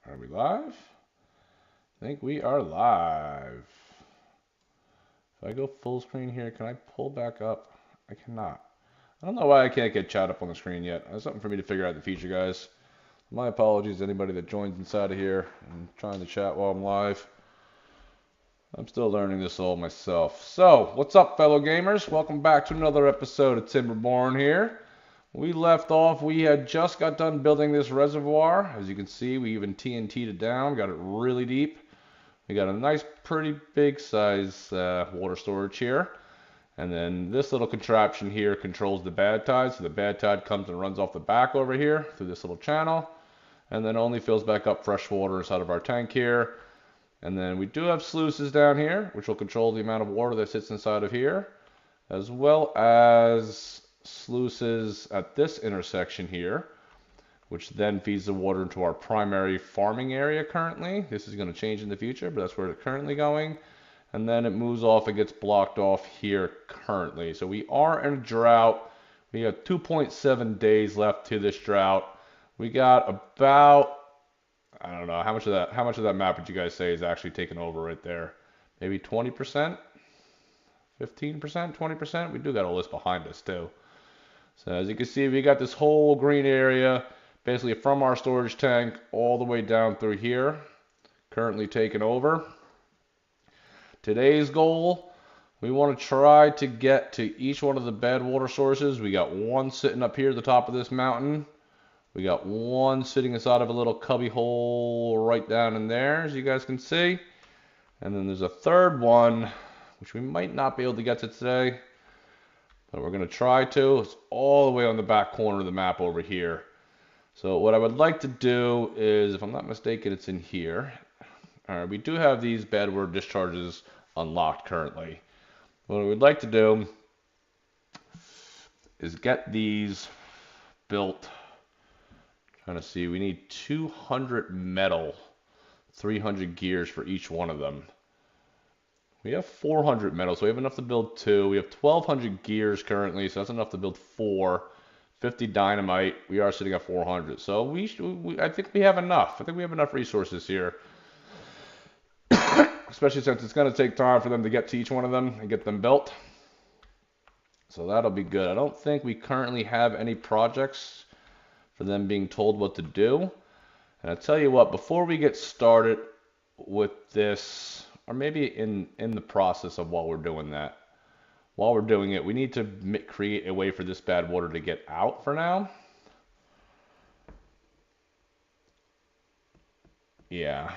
Are we live? I think we are live. If I go full screen here, can I pull back up? I cannot. I don't know why I can't get chat up on the screen yet. That's something for me to figure out in the future, guys. My apologies to anybody that joins inside of here and trying to chat while I'm live. I'm still learning this all myself. So, what's up, fellow gamers? Welcome back to another episode of Timberborn here. We left off, we had just got done building this reservoir. As you can see, we even TNT'd it down, got it really deep. We got a nice, pretty big size water storage here. And then this little contraption here controls the bad tide. So the bad tide comes and runs off the back over here through this little channel. And then only fills back up fresh water inside of our tank here. And then we do have sluices down here, which will control the amount of water that sits inside of here, as well as sluices at this intersection here, which then feeds the water into our primary farming area currently. This is going to change in the future, but that's where it's currently going. And then it moves off and gets blocked off here currently. So we are in a drought. We have 2.7 days left to this drought. We got about, I don't know, how much of that map would you guys say is actually taken over right there? Maybe 20%? 15%? 20%? We do got a list behind us too. So as you can see, we got this whole green area basically from our storage tank all the way down through here, currently taken over. Today's goal, we want to try to get to each one of the bad water sources. We got one sitting up here at the top of this mountain. We got one sitting inside of a little cubby hole right down in there, as you guys can see. And then there's a third one, which we might not be able to get to today, but we're going to try to. It's all the way on the back corner of the map over here. So what I would like to do is, if I'm not mistaken, it's in here. All right, we do have these bad water discharges unlocked currently. What we'd like to do is get these built. Trying to see, we need 200 metal, 300 gears for each one of them. We have 400 metal, so we have enough to build 2. We have 1,200 gears currently, so that's enough to build 4. 50 dynamite, we are sitting at 400. So I think we have enough. I think we have enough resources here. Especially since it's going to take time for them to get to each one of them and get them built. So that'll be good. I don't think we currently have any projects for them being told what to do. And I tell you what, before we get started with this, or maybe in the process of while we're doing that, while we're doing it, we need to create a way for this bad water to get out for now. Yeah.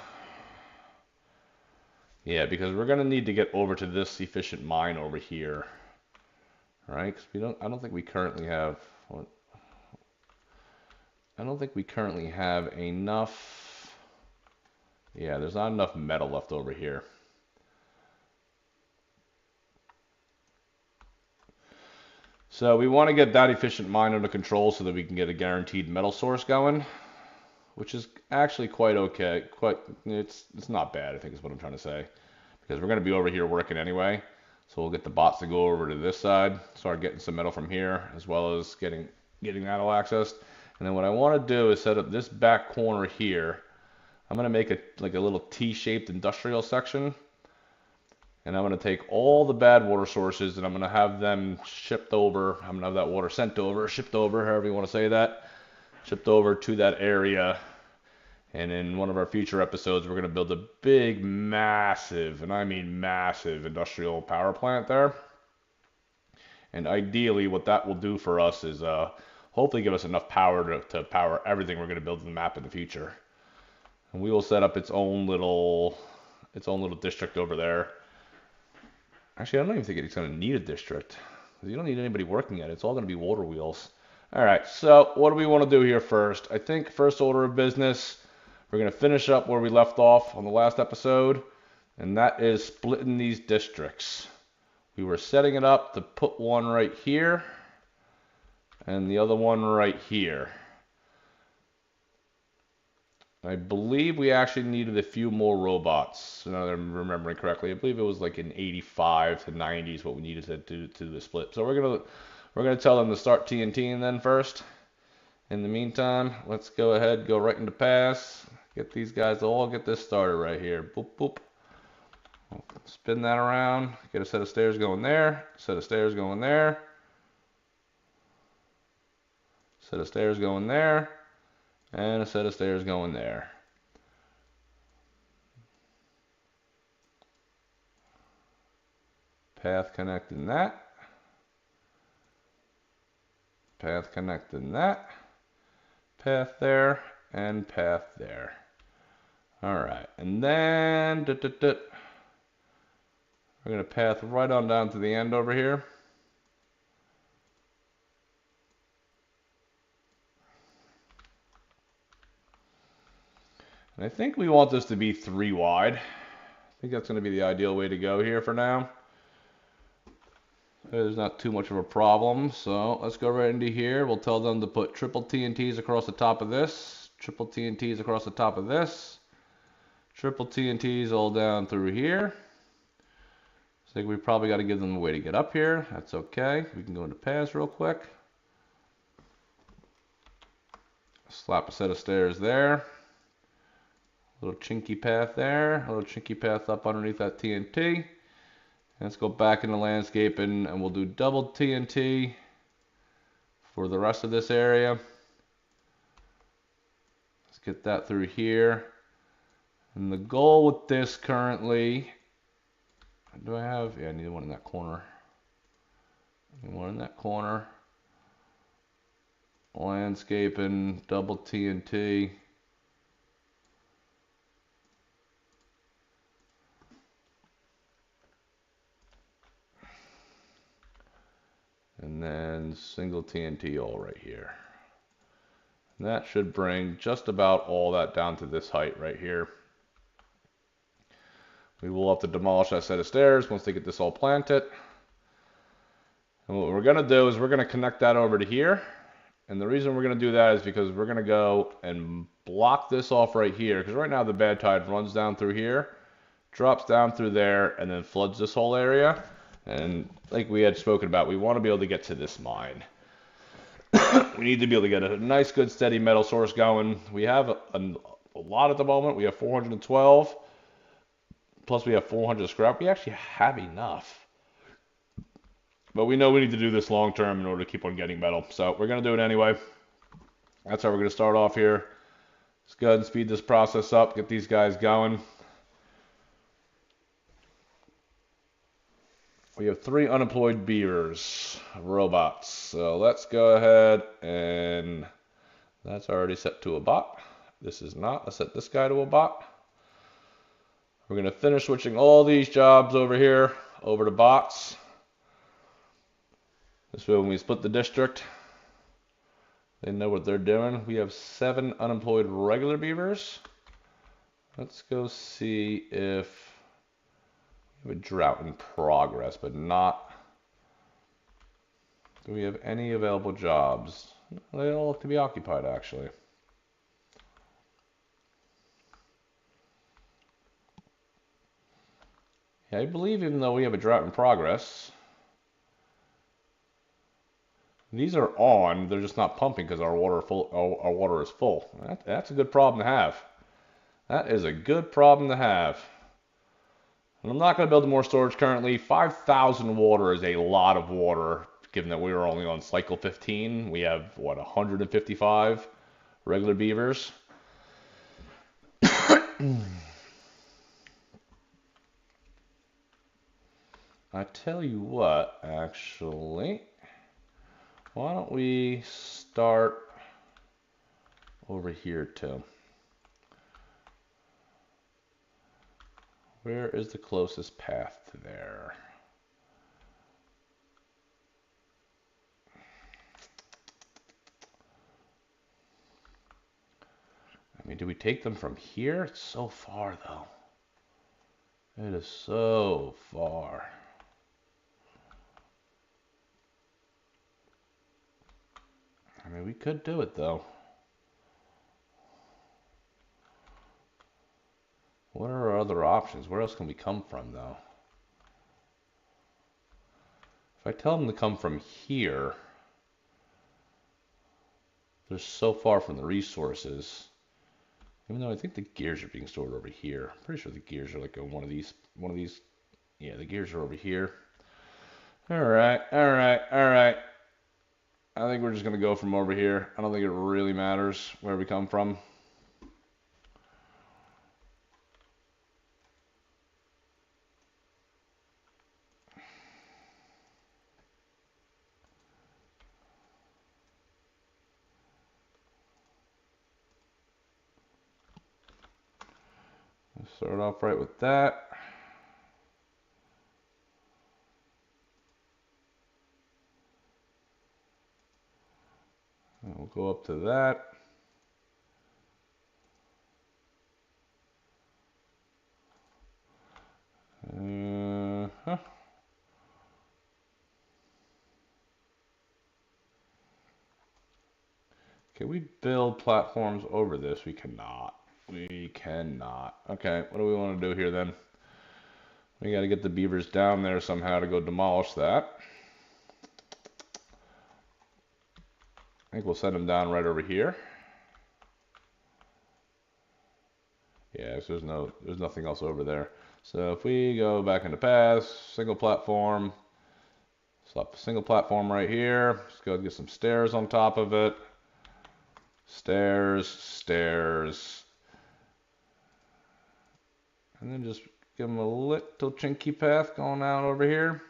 Yeah, because we're gonna need to get over to this efficient mine over here, right? Because I don't think we currently have. I don't think we currently have enough. Yeah, there's not enough metal left over here. So we want to get that efficient mine under control so that we can get a guaranteed metal source going, which is actually quite okay. It's not bad, I think is what I'm trying to say. Because we're going to be over here working anyway. So we'll get the bots to go over to this side, start getting some metal from here, as well as getting that all accessed. And then what I want to do is set up this back corner here. I'm going to make like a little T-shaped industrial section. And I'm going to take all the bad water sources and I'm going to have them shipped over. I'm going to have that water sent over, shipped over, however you want to say that. Shipped over to that area. And in one of our future episodes, we're going to build a big, massive, and I mean massive, industrial power plant there. And ideally, what that will do for us is hopefully give us enough power to power everything we're going to build in the map in the future. And we will set up its own little district over there. Actually, I don't even think it's going to need a district. You don't need anybody working at it. It's all going to be water wheels. All right, so what do we want to do here first? I think first order of business, we're going to finish up where we left off on the last episode, and that is splitting these districts. We were setting it up to put one right here and the other one right here. I believe we actually needed a few more robots. Now that I'm remembering correctly, I believe it was like in 85 to 90 is what we needed to do the split. So we're gonna tell them to start TNTing then first. In the meantime, let's go ahead, go right into pass. Get these guys to all get this started right here. Boop, boop. Spin that around. Get a set of stairs going there. Set of stairs going there. Set of stairs going there. And a set of stairs going there. Path connecting that. Path connecting that. Path there. And path there. Alright, and then we're going to path right on down to the end over here. And I think we want this to be 3 wide. I think that's going to be the ideal way to go here for now. There's not too much of a problem, so let's go right into here. We'll tell them to put triple TNTs across the top of this, triple TNTs across the top of this, triple TNTs all down through here. I think we probably got to give them a way to get up here. That's okay. We can go into paths real quick. Slap a set of stairs there. A little chinky path there. A little chinky path up underneath that TNT. Let's go back into landscaping and we'll do double TNT for the rest of this area. Let's get that through here. And the goal with this currently, do I have? Yeah, I need one in that corner. I need one in that corner. Landscaping, double TNT. And then single TNT all right here. And that should bring just about all that down to this height right here. We will have to demolish that set of stairs once they get this all planted. And what we're going to do is we're going to connect that over to here. And the reason we're going to do that is because we're going to go and block this off right here. Because right now the bad tide runs down through here, drops down through there, and then floods this whole area. And like we had spoken about, we want to be able to get to this mine. We need to be able to get a nice, good, steady metal source going. We have a lot at the moment. We have 412. Plus we have 400 scrap. We actually have enough. But we know we need to do this long term in order to keep on getting metal. So we're going to do it anyway. That's how we're going to start off here. Let's go ahead and speed this process up. Get these guys going. We have 3 unemployed beavers, robots. So let's go ahead and that's already set to a bot. This is not. Let's set this guy to a bot. We're going to finish switching all these jobs over here over to bots. This way when we split the district, they know what they're doing. We have 7 unemployed regular beavers. Let's go see if we have a drought in progress, but not. Do we have any available jobs? They all look to be occupied, actually. Yeah, I believe even though we have a drought in progress, these are on. They're just not pumping because our water is full. That's a good problem to have. That is a good problem to have. And I'm not going to build more storage currently. 5,000 water is a lot of water, given that we were only on cycle 15. We have, what, 155 regular beavers. I tell you what, actually, why don't we start over here too? Where is the closest path to there? I mean, do we take them from here? It's so far, though. It is so far. I mean, we could do it, though. What are our other options? Where else can we come from, though? If I tell them to come from here, they're so far from the resources. Even though I think the gears are being stored over here. I'm pretty sure the gears are like on one of these. Yeah, the gears are over here. All right, all right, all right. I think we're just gonna go from over here. I don't think it really matters where we come from. Let's start off right with that. And we'll go up to that. Huh. Can we build platforms over this? We cannot. We cannot. Okay, what do we want to do here then? We got to get the beavers down there somehow to go demolish that. I think we'll send them down right over here. Yeah, so there's nothing else over there. So if we go back into paths, single platform, slap a single platform right here. Let's go get some stairs on top of it. Stairs, stairs. And then just give them a little chinky path going out over here.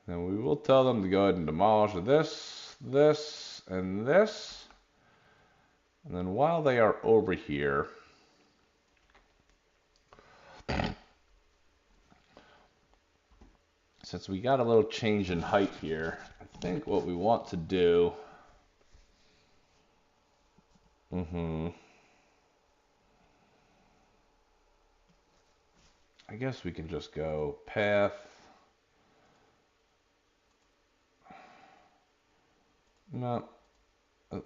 Then we will tell them to go ahead and demolish this, this, and this. And then while they are over here, since we got a little change in height here, I think what we want to do, I guess we can just go path. No,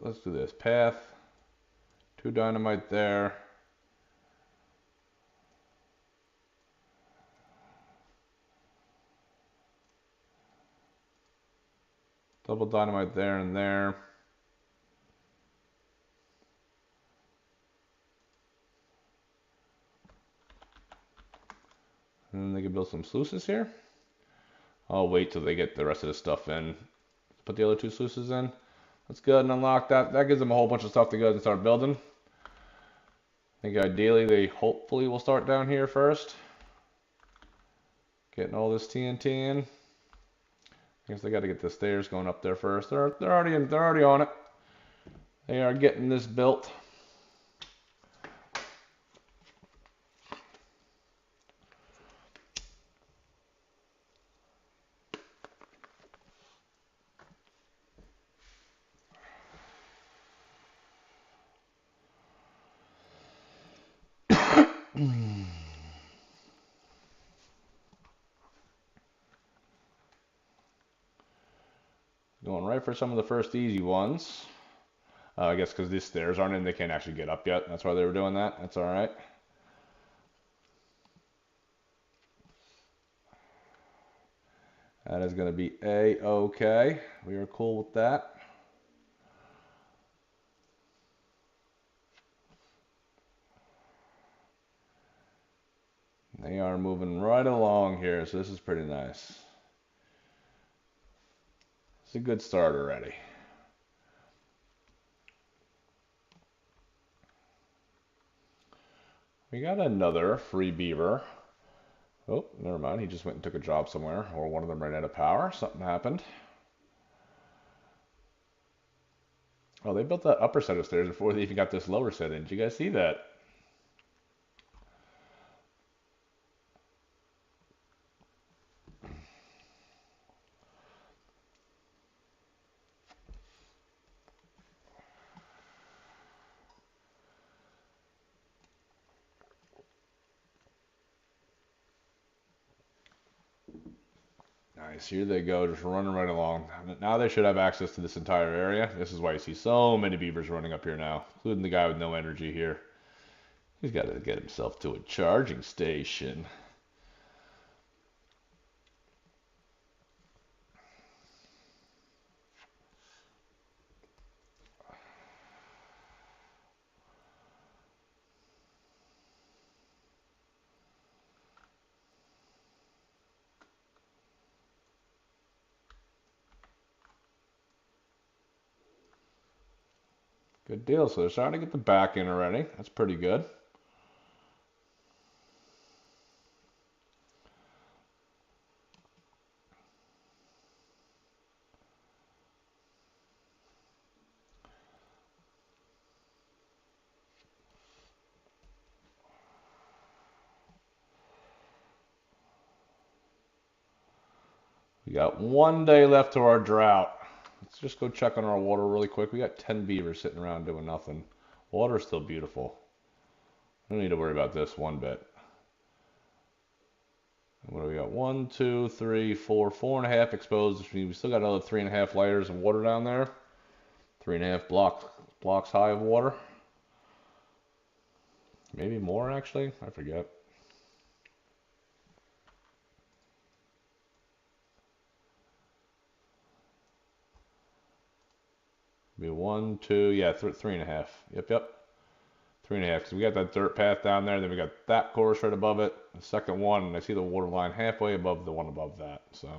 let's do this. Path, 2 dynamite there. Double dynamite there and there. And then they can build some sluices here. I'll wait till they get the rest of this stuff in. Put the other 2 sluices in. Let's go ahead and unlock that. That gives them a whole bunch of stuff to go ahead and start building. I think ideally they hopefully will start down here first. Getting all this TNT in. I guess they got to get the stairs going up there first. They're already on it. They are getting this built. Going right for some of the first easy ones. I guess because these stairs aren't in, they can't actually get up yet. That's why they were doing that. That's all right. That is going to be A-okay. We are cool with that. They are moving right along here, so this is pretty nice. It's a good start already. We got another free beaver. Oh, never mind. He just went and took a job somewhere, or one of them ran out of power. Something happened. Oh, they built that upper set of stairs before they even got this lower set in. Did you guys see that? Nice. Here they go, just running right along. Now they should have access to this entire area. This is why you see so many beavers running up here now, including the guy with no energy here. He's got to get himself to a charging station. Good deal. So they're starting to get the back in already. That's pretty good. We got 1 day left to our drought. Let's just go check on our water really quick. We got 10 beavers sitting around doing nothing. Water's still beautiful. We don't need to worry about this one bit. What do we got? 1, 2, 3, 4, 4.5 exposed, which means we still got another 3.5 layers of water down there. 3.5 blocks high of water. Maybe more actually. I forget. Be 1, 2, yeah, 3.5. Yep. 3.5. Because we got that dirt path down there, then we got that course right above it. The second one, and I see the water line halfway above the one above that. So.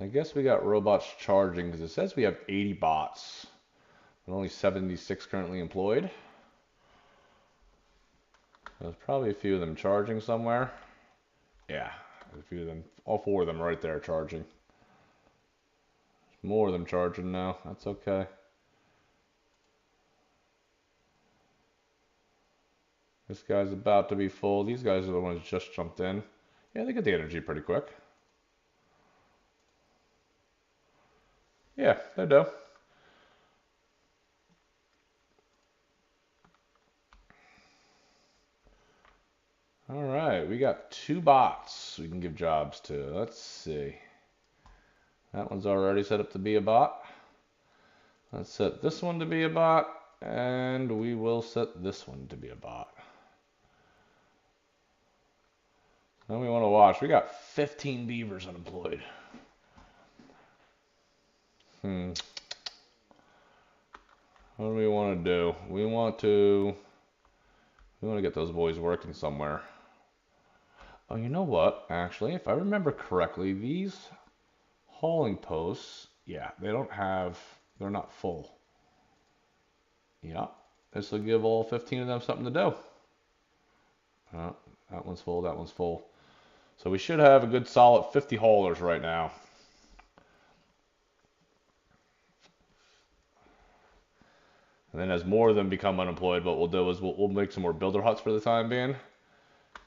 I guess we got robots charging because it says we have 80 bots, but only 76 currently employed. There's probably a few of them charging somewhere. Yeah, a few of them. All 4 of them right there charging. More of them charging now. That's okay. This guy's about to be full. These guys are the ones that just jumped in. Yeah, they get the energy pretty quick. Yeah, they do. All right, we got 2 bots we can give jobs to. Let's see. That one's already set up to be a bot. Let's set this one to be a bot, and we will set this one to be a bot. Then we want to watch. We got 15 beavers unemployed. What do we want to do? We want to get those boys working somewhere. Oh, you know what? Actually, if I remember correctly, these hauling posts, yeah, they're not full. Yeah, this will give all 15 of them something to do. That one's full, that one's full. So we should have a good solid 50 haulers right now. And then as more of them become unemployed, what we'll do is we'll make some more builder huts for the time being.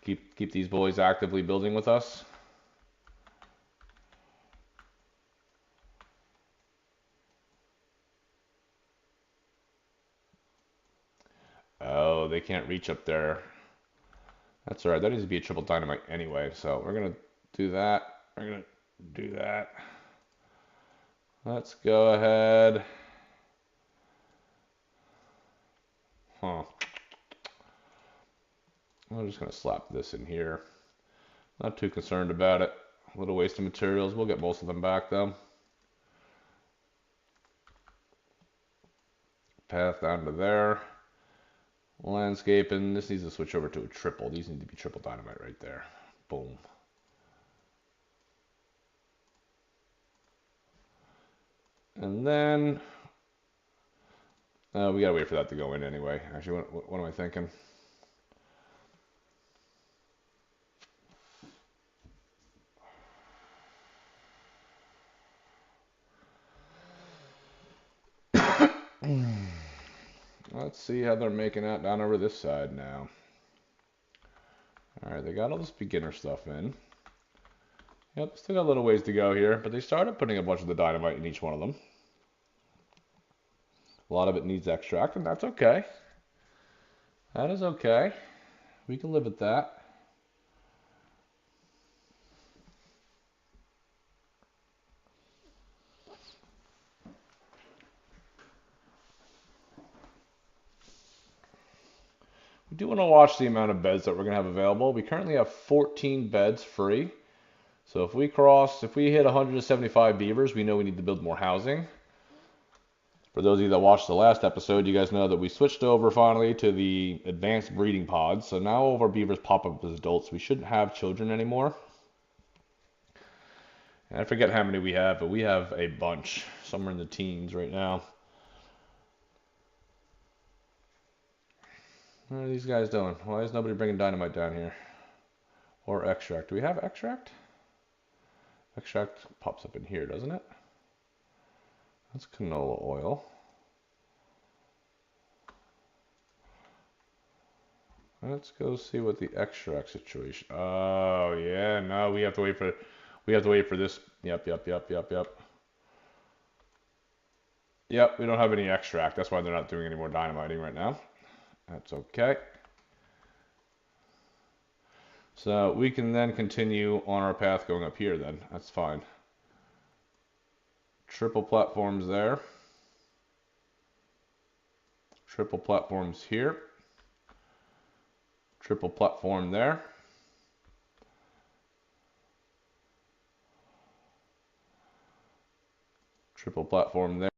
Keep these boys actively building with us. Oh, they can't reach up there. That's all right. That needs to be a triple dynamite anyway. So we're going to do that. We're going to do that. Let's go ahead. I'm just going to slap this in here. Not too concerned about it. A little waste of materials. We'll get most of them back though. Path down to there. Landscaping. This needs to switch over to a triple. These need to be triple dynamite right there. Boom. And then we gotta wait for that to go in anyway. Actually, what am I thinking? Let's see how they're making out down over this side now. All right, they got all this beginner stuff in. Yep, still got a little ways to go here, but they started putting a bunch of the dynamite in each one of them. A lot of it needs extract, and that's okay. That is okay. We can live with that. We do want to watch the amount of beds that we're going to have available. We currently have 14 beds free. So if we hit 175 beavers, we know we need to build more housing. For those of you that watched the last episode, you guys know that we switched over finally to the advanced breeding pods. So now all of our beavers pop up as adults. We shouldn't have children anymore. And I forget how many we have, but we have a bunch. Somewhere in the teens right now. What are these guys doing? Why is nobody bringing dynamite down here? Or extract. Do we have extract? Extract pops up in here, doesn't it? That's canola oil. Let's go see what the extract situation. Oh yeah, no, we have to wait for this. Yep. Yep, we don't have any extract. That's why they're not doing any more dynamiting right now. That's okay. So we can then continue on our path going up here then. That's fine. Triple platforms there. Triple platforms here. Triple platform there. Triple platform there.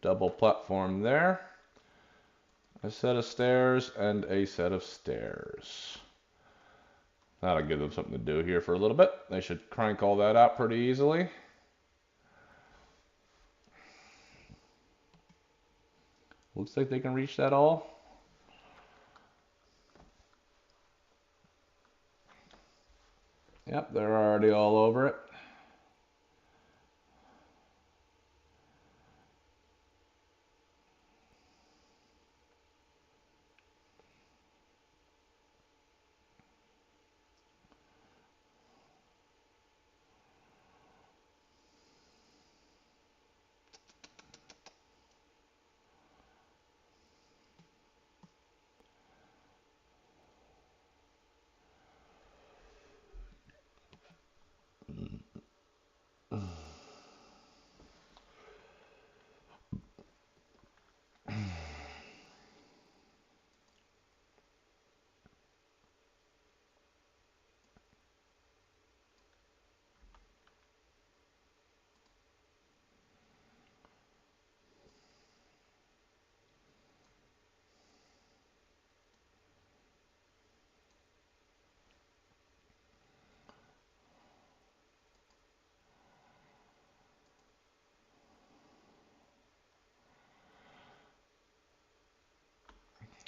Double platform there. A set of stairs and a set of stairs. That'll give them something to do here for a little bit. They should crank all that out pretty easily. Looks like they can reach that all. Yep, they're already all over it.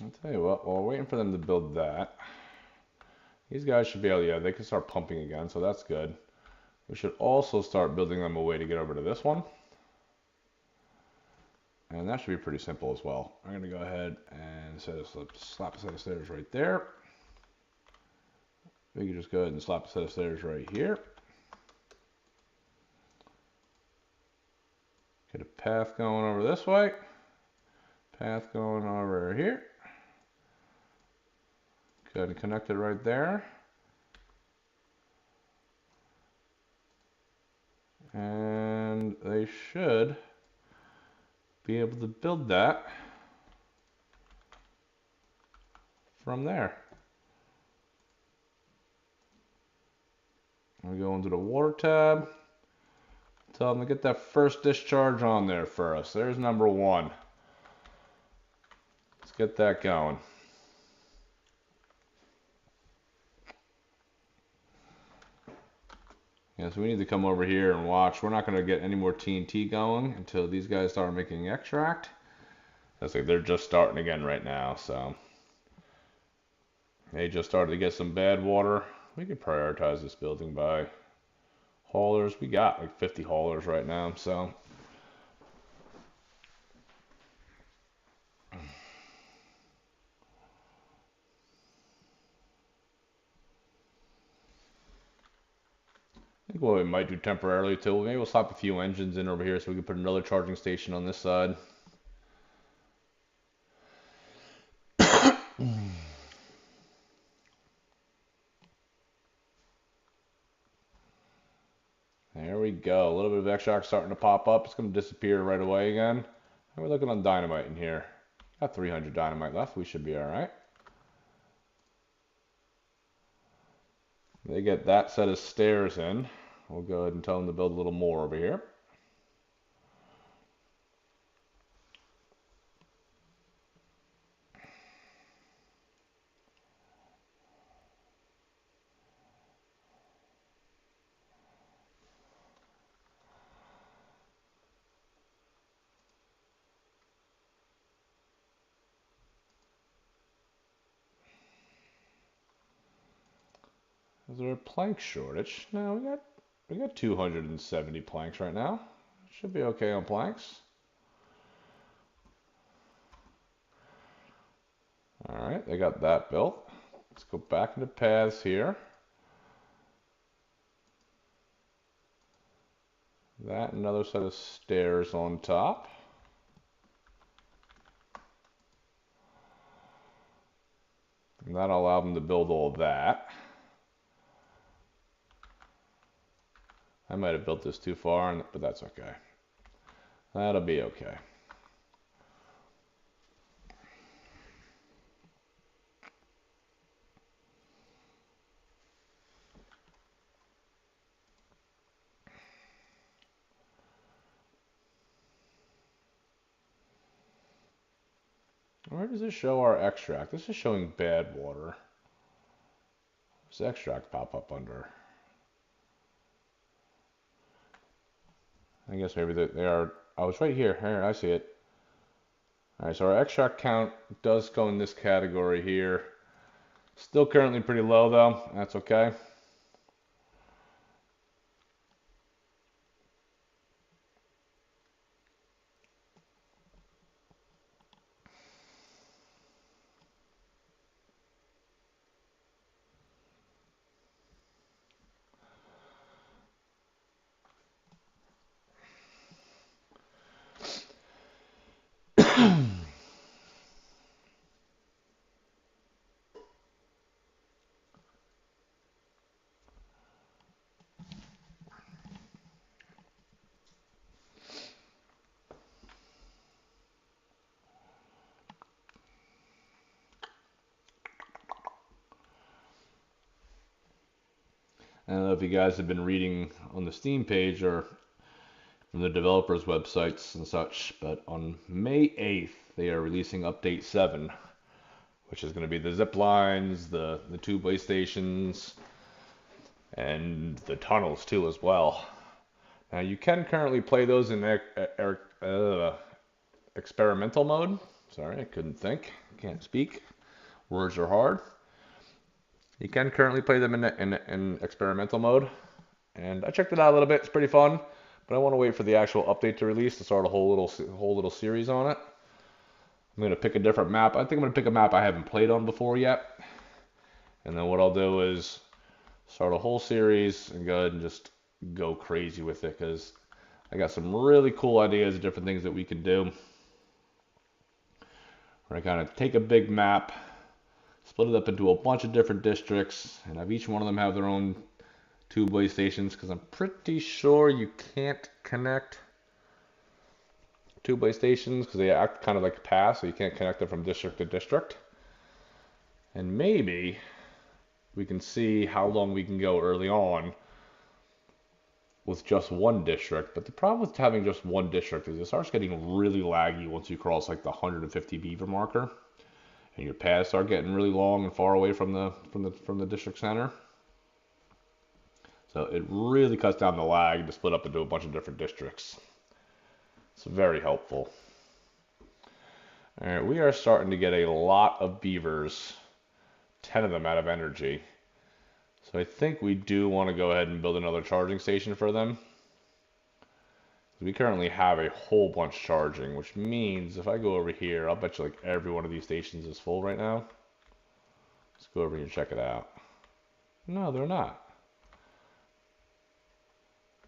I'll tell you what, while we're waiting for them to build that, these guys should be able, yeah, they can start pumping again, so that's good. We should also start building them a way to get over to this one. And that should be pretty simple as well. I'm going to go ahead and slap a set of stairs right there. We can just go ahead and slap a set of stairs right here. Get a path going over this way. Path going over here. Go ahead and connect it right there. And they should be able to build that from there. We go into the water tab. Tell them to get that first discharge on there for us. There's number one. Let's get that going. Yeah, so we need to come over here and watch. We're not going to get any more TNT going until these guys start making extract. That's like they're just starting again right now, so they just started to get some bad water. We could prioritize this building by haulers. We got like 50 haulers right now, so I think what we might do temporarily too, maybe we'll slap a few engines in over here so we can put another charging station on this side. There we go. A little bit of extract starting to pop up. It's going to disappear right away again. And we're looking on dynamite in here. Got 300 dynamite left. We should be all right. They get that set of stairs in. We'll go ahead and tell them to build a little more over here. Is there a plank shortage? No, we got 270 planks right now. Should be okay on planks. All right, they got that built. Let's go back into paths here. That, another set of stairs on top. And that'll allow them to build all that. I might have built this too far, but that's okay. That'll be okay. Where does this show our extract? This is showing bad water. Does extract pop up under? I guess maybe they are. Oh, it's right here. Here, I see it. All right, so our extract count does go in this category here. Still currently pretty low though. That's okay. I don't know if you guys have been reading on the Steam page or from the developers' websites and such, but on May 8th, they are releasing Update 7, which is going to be the zip lines, the two-way stations, and the tunnels too as well. Now you can currently play those in experimental mode. Sorry, I couldn't think. Can't speak. Words are hard. You can currently play them in experimental mode, and I checked it out a little bit. It's pretty fun, but I want to wait for the actual update to release to start a whole little series on it. I'm gonna pick a different map. I think I'm gonna pick a map I haven't played on before yet, and then what I'll do is start a whole series and go ahead and just go crazy with it because I got some really cool ideas of different things that we can do. We're gonna kind of take a big map, split it up into a bunch of different districts, and have each one of them have their own two-way stations, because I'm pretty sure you can't connect two-way stations because they act kind of like a pass, so you can't connect them from district to district. And maybe we can see how long we can go early on with just one district. But the problem with having just one district is it starts getting really laggy once you cross like the 150 beaver marker, and your paths start getting really long and far away from the district center. So it really cuts down the lag to split up into a bunch of different districts. It's very helpful. All right, we are starting to get a lot of beavers, 10 of them out of energy. So I think we do want to go ahead and build another charging station for them. We currently have a whole bunch charging, which means if I go over here, I'll bet you like every one of these stations is full right now. Let's go over here and check it out. No, they're not.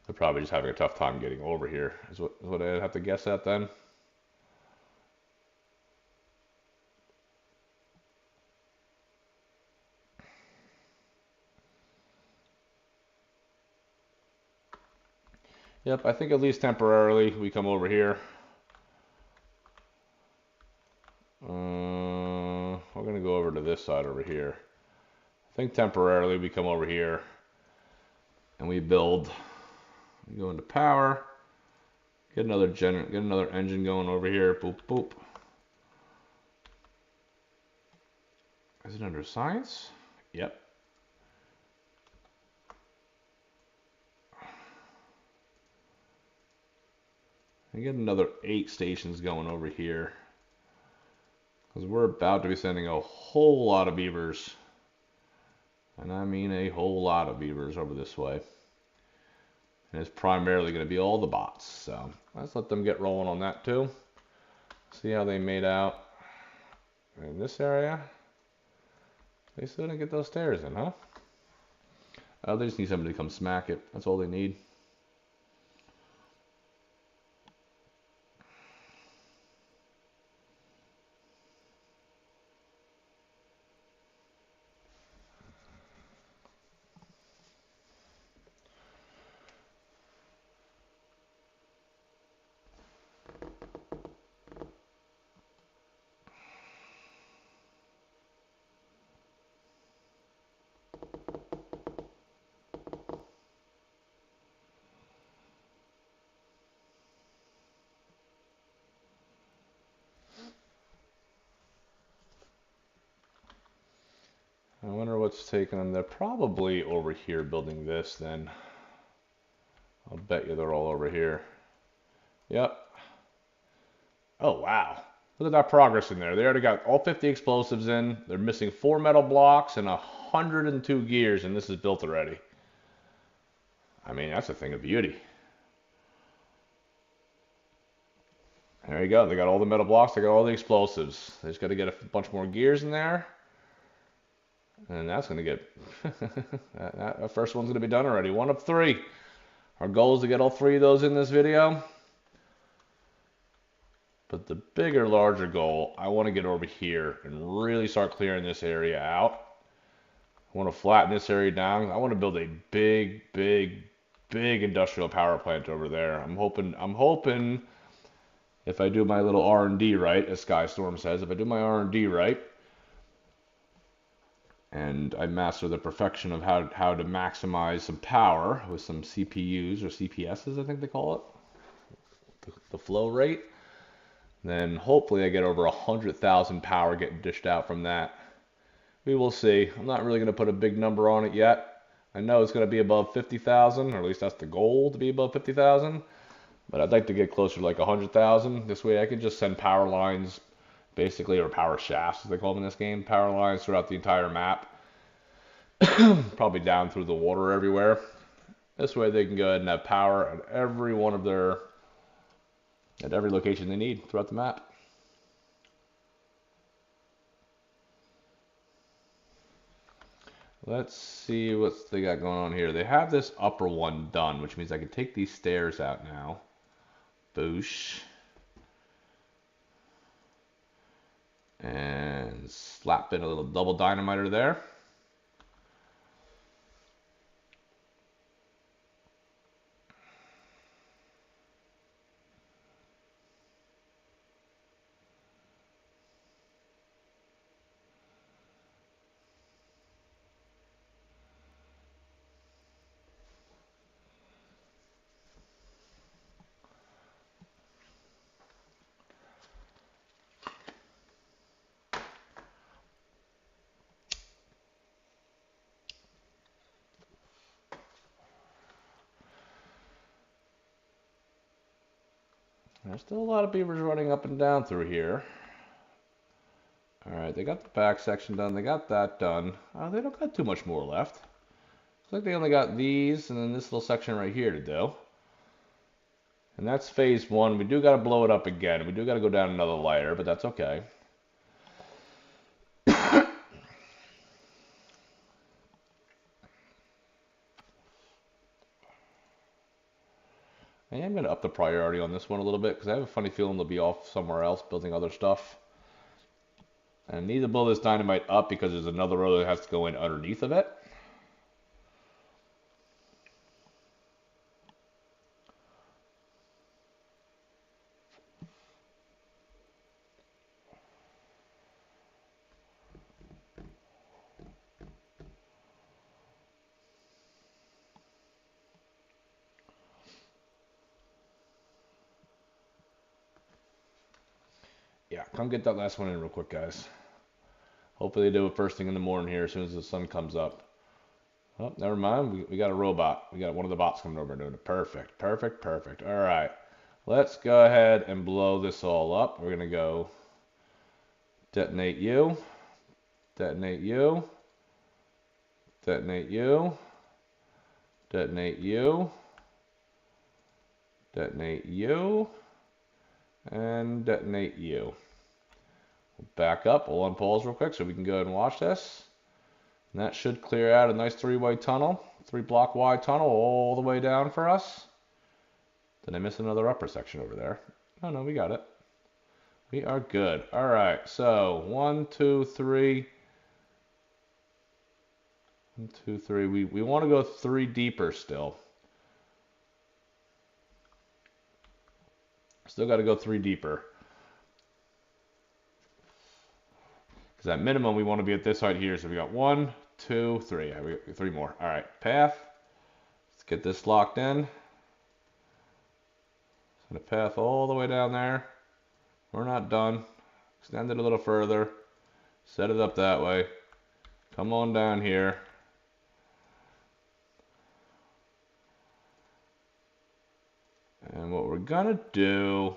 They're probably just having a tough time getting over here, is what I'd have to guess at then. Yep, I think at least temporarily we come over here. We're going to go over to this side over here. I think temporarily we come over here and we build. We go into power. Get another engine going over here. Boop, boop. Is it under science? Yep. And get another 8 stations going over here. Because we're about to be sending a whole lot of beavers. And I mean a whole lot of beavers over this way. And it's primarily going to be all the bots. So let's let them get rolling on that too. See how they made out in this area. They still didn't get those stairs in, huh? Oh, they just need somebody to come smack it. That's all they need. I wonder what's taking them. They're probably over here building this then. I'll bet you they're all over here. Yep. Oh, wow. Look at that progress in there. They already got all 50 explosives in. They're missing 4 metal blocks and 102 gears, and this is built already. I mean, that's a thing of beauty. There you go. They got all the metal blocks. They got all the explosives. They just got to get a bunch more gears in there. And that's going to get... that first one's going to be done already. 1 of 3. Our goal is to get all 3 of those in this video. But the bigger, larger goal, I want to get over here and really start clearing this area out. I want to flatten this area down. I want to build a big, big, big industrial power plant over there. I'm hoping if I do my little R&D right, as Skystorm says, if I do my R&D right, and I master the perfection of how to maximize some power with some CPUs or CPSs, I think they call it, the flow rate, then hopefully I get over 100,000 power getting dished out from that. We will see. I'm not really going to put a big number on it yet. I know it's going to be above 50,000, or at least that's the goal, to be above 50,000. But I'd like to get closer to like 100,000. This way I can just send power lines, basically, or power shafts, as they call them in this game, power lines throughout the entire map. Probably down through the water everywhere. This way they can go ahead and have power at every one of their, at every location they need throughout the map. Let's see what they got going on here. They have this upper one done, which means I can take these stairs out now. Boosh. And slap in a little double dynamiter there. There's still a lot of beavers running up and down through here. Alright, they got the back section done. They got that done. Oh, they don't got too much more left. Looks like they only got these and then this little section right here to do. And that's phase 1. We do got to blow it up again. We do got to go down another layer, but that's okay. I am going to up the priority on this one a little bit because I have a funny feeling they'll be off somewhere else building other stuff. And I need to blow this dynamite up because there's another row that has to go in underneath of it. Yeah, come get that last one in real quick, guys. Hopefully they do it first thing in the morning here as soon as the sun comes up. Oh, never mind. We got a robot. We got one of the bots coming over and doing it. Perfect, perfect, perfect. All right. Let's go ahead and blow this all up. We're going to go detonate you, detonate you, detonate you, detonate you, detonate you, and detonate you. We'll back up. We'll unpause real quick so we can go ahead and watch this. And that should clear out a nice three-way tunnel, three-block wide tunnel all the way down for us. Did I miss another upper section over there? Oh, no, we got it. We are good. All right, so 1, 2, 3. 1, 2, 3. We want to go 3 deeper still. Still got to go 3 deeper. Because at minimum, we want to be at this height here. So we got 1, 2, 3. We got 3 more. All right, path. Let's get this locked in. Send a path all the way down there. We're not done. Extend it a little further. Set it up that way. Come on down here. And what we're gonna do,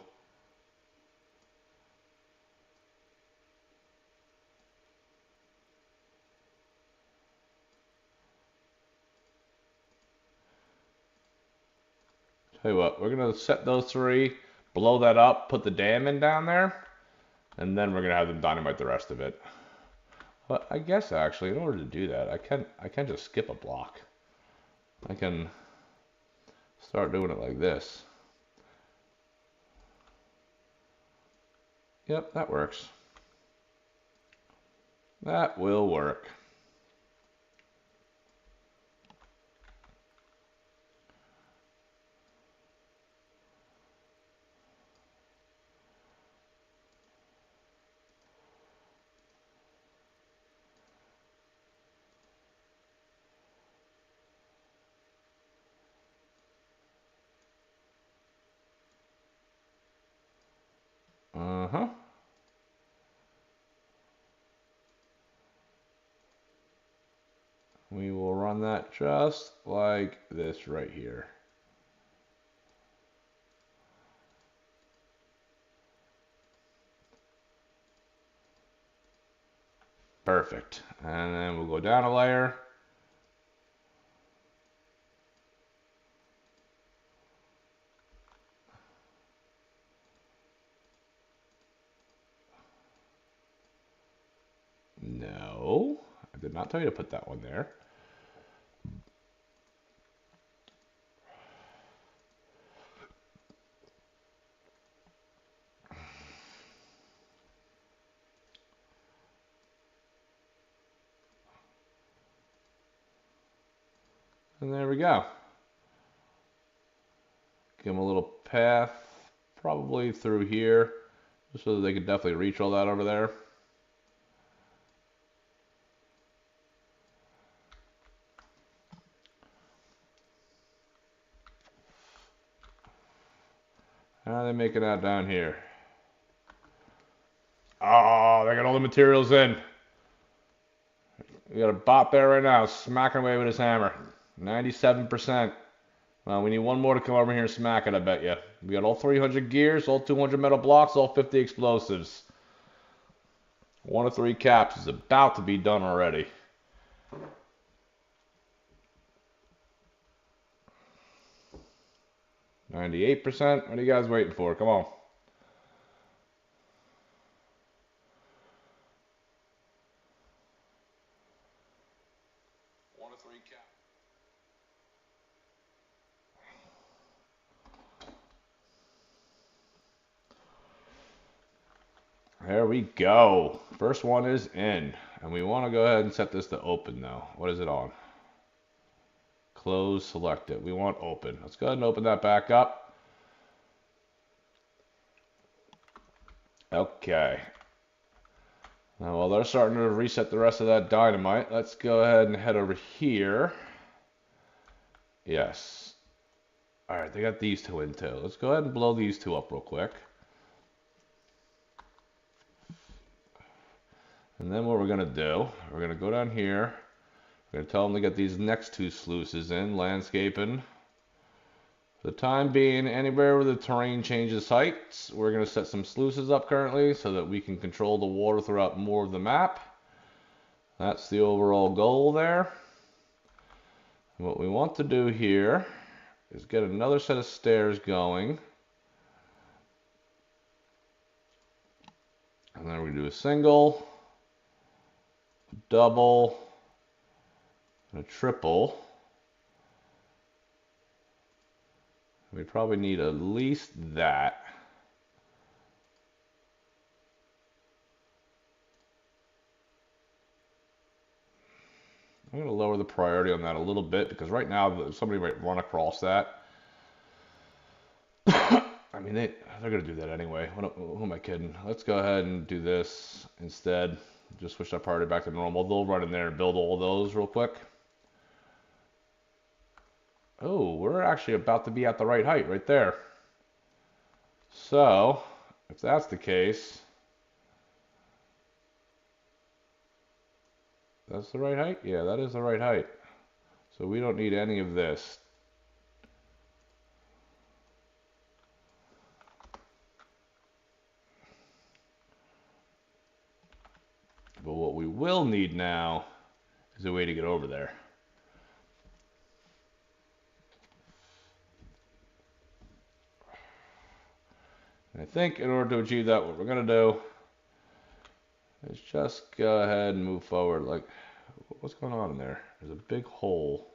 tell you what, we're gonna set those 3, blow that up, put the dam in down there, and then we're gonna have them dynamite the rest of it. But I guess actually, in order to do that, I can just skip a block. I can start doing it like this. Yep, that works. That will work. Uh-huh. We will run that just like this right here. Perfect. And then we'll go down a layer. No, I did not tell you to put that one there. And there we go. Give them a little path, probably through here, just so that they could definitely reach all that over there. How are they making out down here? Oh, they got all the materials in. We got a bot there right now, smacking away with his hammer. 97%. Well, we need one more to come over here and smack it, I bet you. We got all 300 gears, all 200 metal blocks, all 50 explosives. 1 of 3 caps is about to be done already. $98%. What are you guys waiting for? Come on. There we go. First one is in. And we want to go ahead and set this to open now. What is it on? Close selected. We want open. Let's go ahead and open that back up. Okay. Now while they're starting to reset the rest of that dynamite, let's go ahead and head over here. Yes. Alright, they got these 2 in too. Let's go ahead and blow these 2 up real quick. And then what we're going to do, we're going to go down here. We're going to tell them to get these next two sluices in, landscaping. For the time being, anywhere where the terrain changes heights, we're going to set some sluices up currently so that we can control the water throughout more of the map. That's the overall goal there. And what we want to do here is get another set of stairs going. And then we're going to do a single, a double, and a triple. We probably need at least that. I'm going to lower the priority on that a little bit because right now somebody might run across that. I mean, they're going to do that anyway. Who am I kidding? Let's go ahead and do this instead. Just switch that priority back to normal. They'll run in there and build all those real quick. Oh, we're actually about to be at the right height right there. So, if that's the case, that's the right height? Yeah, that is the right height. So we don't need any of this. But what we will need now is a way to get over there. And I think in order to achieve that, what we're going to do is just go ahead and move forward. Like, what's going on in there? There's a big hole.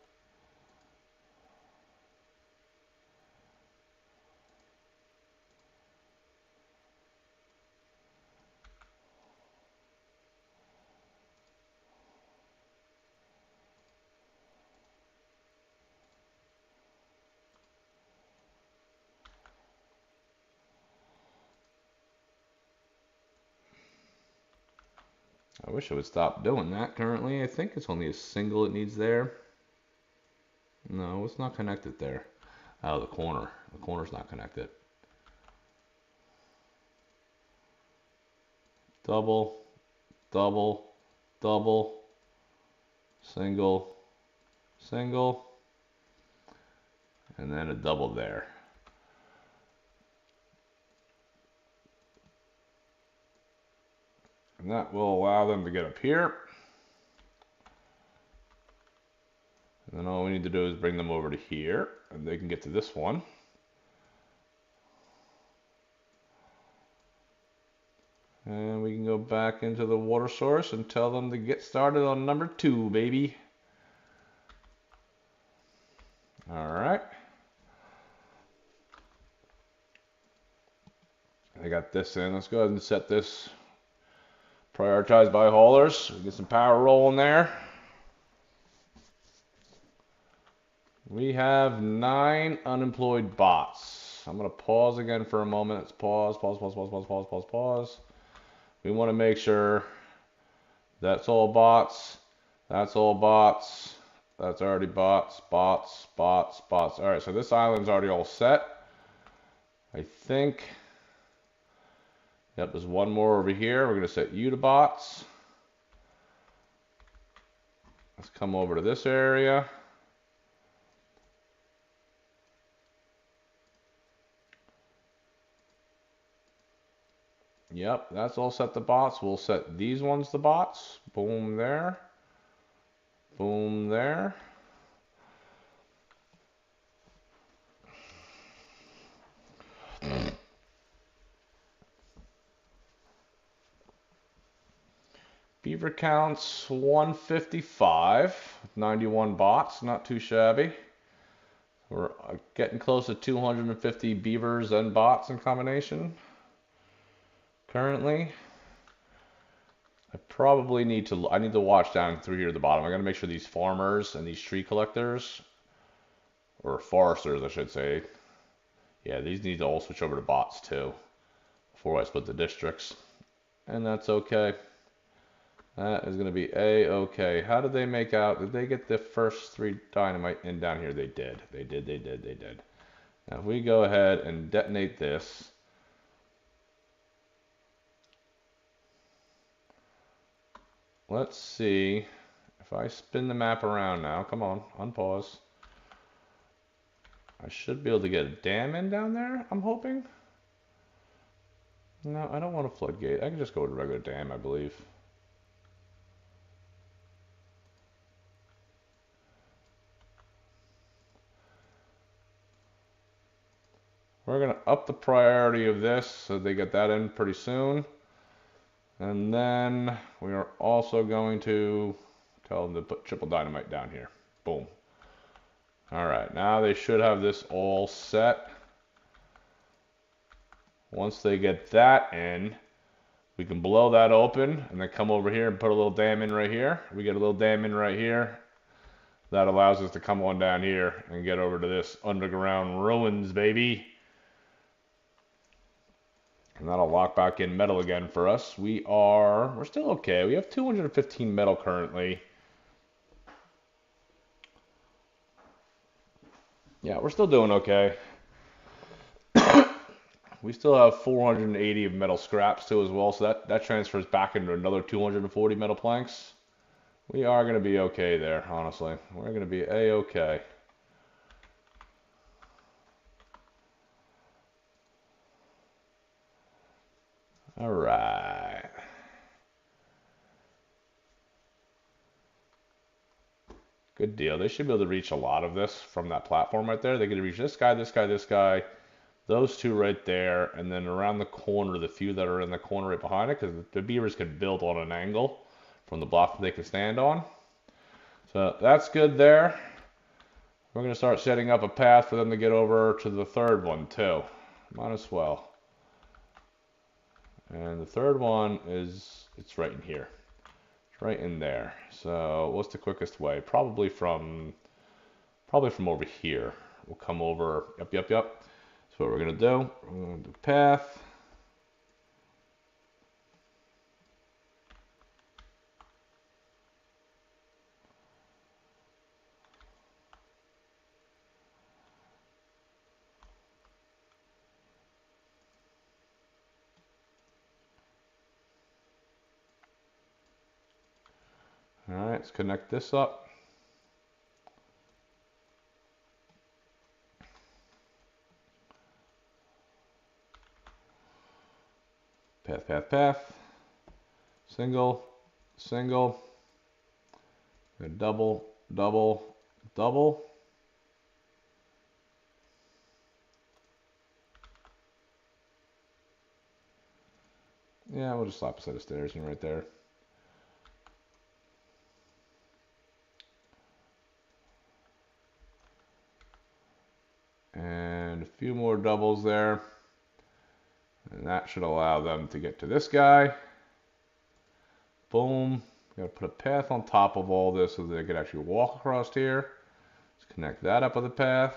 I wish I would stop doing that currently. I think it's only a single it needs there. No, it's not connected there. Oh, the corner. The corner's not connected. Double, double, double, single, single, and then a double there. And that will allow them to get up here. And then all we need to do is bring them over to here, and they can get to this one. And we can go back into the water source and tell them to get started on number 2, baby. All right. I got this in. Let's go ahead and set this prioritized by haulers. Get some power rolling there. We have 9 unemployed bots. I'm going to pause again for a moment. Let's pause, pause, pause, pause, pause, pause, pause, pause. We want to make sure that's all bots. That's all bots. That's already bots, bots, bots, bots. All right, so this island's already all set. I think. Yep, there's one more over here. We're going to set you to bots. Let's come over to this area. Yep, that's all set to bots. We'll set these ones to bots. Boom there. Boom there. Beaver counts 155, 91 bots, not too shabby. We're getting close to 250 beavers and bots in combination currently. I need to watch down through here to the bottom. I gotta make sure these farmers and these tree collectors, or foresters I should say, yeah, these need to all switch over to bots too before I split the districts. And that's okay. That is going to be A-okay. How did they make out? Did they get the first 3 dynamite in down here? They did. They did, they did, they did. Now if we go ahead and detonate this. let's see if I spin the map around now. Come on, unpause. I should be able to get a dam in down there, I'm hoping. No, I don't want a floodgate. I can just go with a regular dam, I believe. We're going to up the priority of this so they get that in pretty soon. And then we are also going to tell them to put triple dynamite down here. Boom. All right, now they should have this all set. Once they get that in, we can blow that open and then come over here and put a little dam in right here. We get a little dam in right here. That allows us to come on down here and get over to this underground ruins, baby. And that'll lock back in metal again for us. We're still okay. We have 215 metal currently. Yeah, we're still doing okay. We still have 480 of metal scraps too as well, so that transfers back into another 240 metal planks. We are going to be okay there, honestly. We're going to be a-okay. All right. Good deal. They should be able to reach a lot of this from that platform right there. They can reach this guy, this guy, this guy, those two right there, and then around the corner, the few that are in the corner right behind it, because the beavers can build on an angle from the block that they can stand on. So that's good there. We're going to start setting up a path for them to get over to the third one too. Might as well. And the third one it's right in here. It's right in there. So what's the quickest way? Probably from over here. We'll come over, yep. That's what we're going to do. We're going to do path. All right, let's connect this up. Path. Single. Double. Yeah, we'll just slap a set of stairs in right there. And a few more doubles there. And that should allow them to get to this guy. Boom. Gotta put a path on top of all this so they can actually walk across here. Let's connect that up with a path.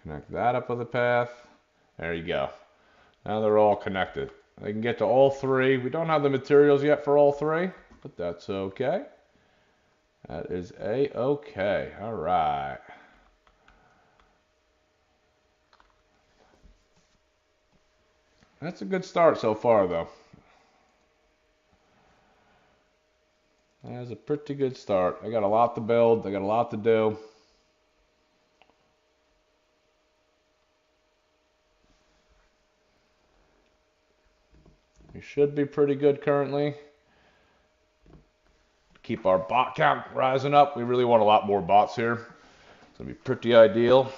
Connect that up with a path. There you go. Now they're all connected. They can get to all three. We don't have the materials yet for all three, but that's okay. That is a-okay. All right. That's a good start so far, though. That's a pretty good start. I got a lot to build. I got a lot to do. We should be pretty good currently. Keep our bot count rising up. We really want a lot more bots here. It's going to be pretty ideal.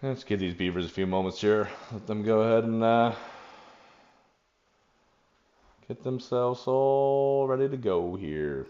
Let's give these beavers a few moments here. Let them go ahead and get themselves all ready to go here.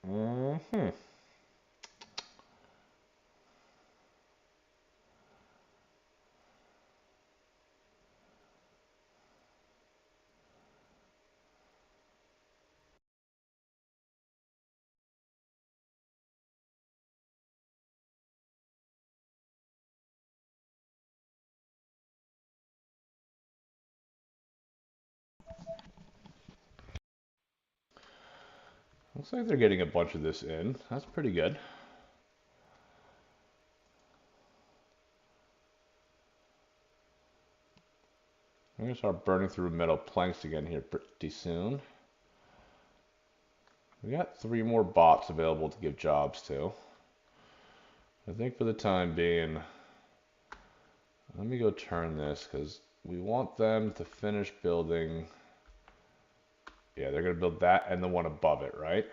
Mm-hmm. Looks like they're getting a bunch of this in. That's pretty good. We're gonna start burning through metal planks again here pretty soon. We got 3 more bots available to give jobs to. I think for the time being, let me go turn this because we want them to finish building. Yeah, they're gonna build that and the one above it, right?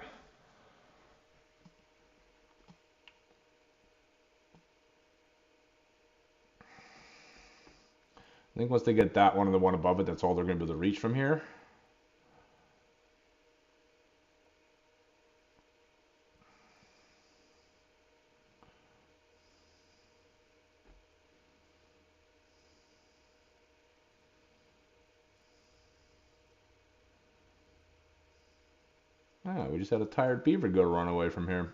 I think once they get that one and the one above it, that's all they're gonna be able to reach from here. Ah, we just had a tired beaver go run away from here.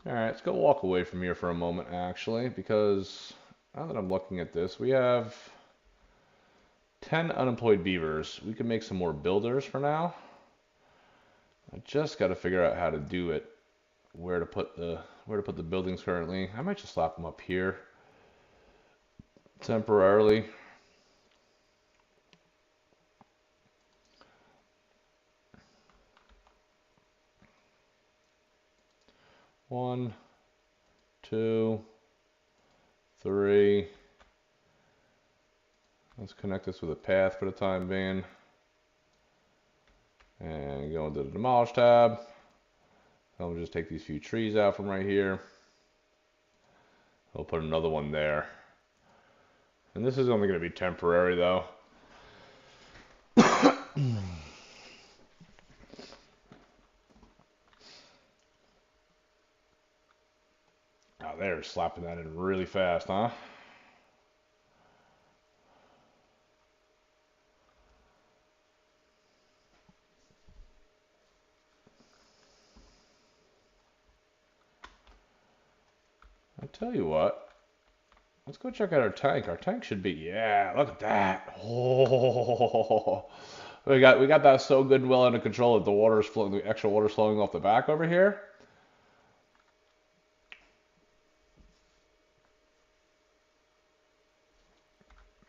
All right, let's go walk away from here for a moment, actually, because now that I'm looking at this, we have 10 unemployed beavers. We can make some more builders for now. I just got to figure out how to do it. Where to put the buildings currently. I might just slap them up here temporarily. One, two, three. Let's connect this with a path for the time being. And go into the demolish tab. I'll just take these few trees out from right here. We'll put another one there. And this is only going to be temporary though. Oh, they're slapping that in really fast, huh? I tell you what, let's go check out our tank. Our tank should be, yeah, look at that. Oh, we got that so good and well under control that the water's flowing, the extra water's flowing off the back over here.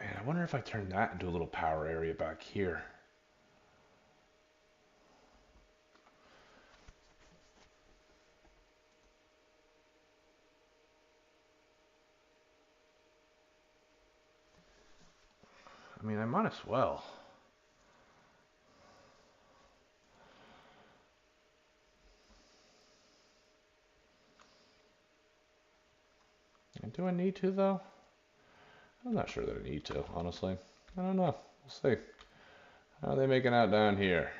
Man, I wonder if I turn that into a little power area back here. I mean, I might as well. Do I need to though? I'm not sure that I need to, honestly. I don't know. We'll see. How are they making out down here?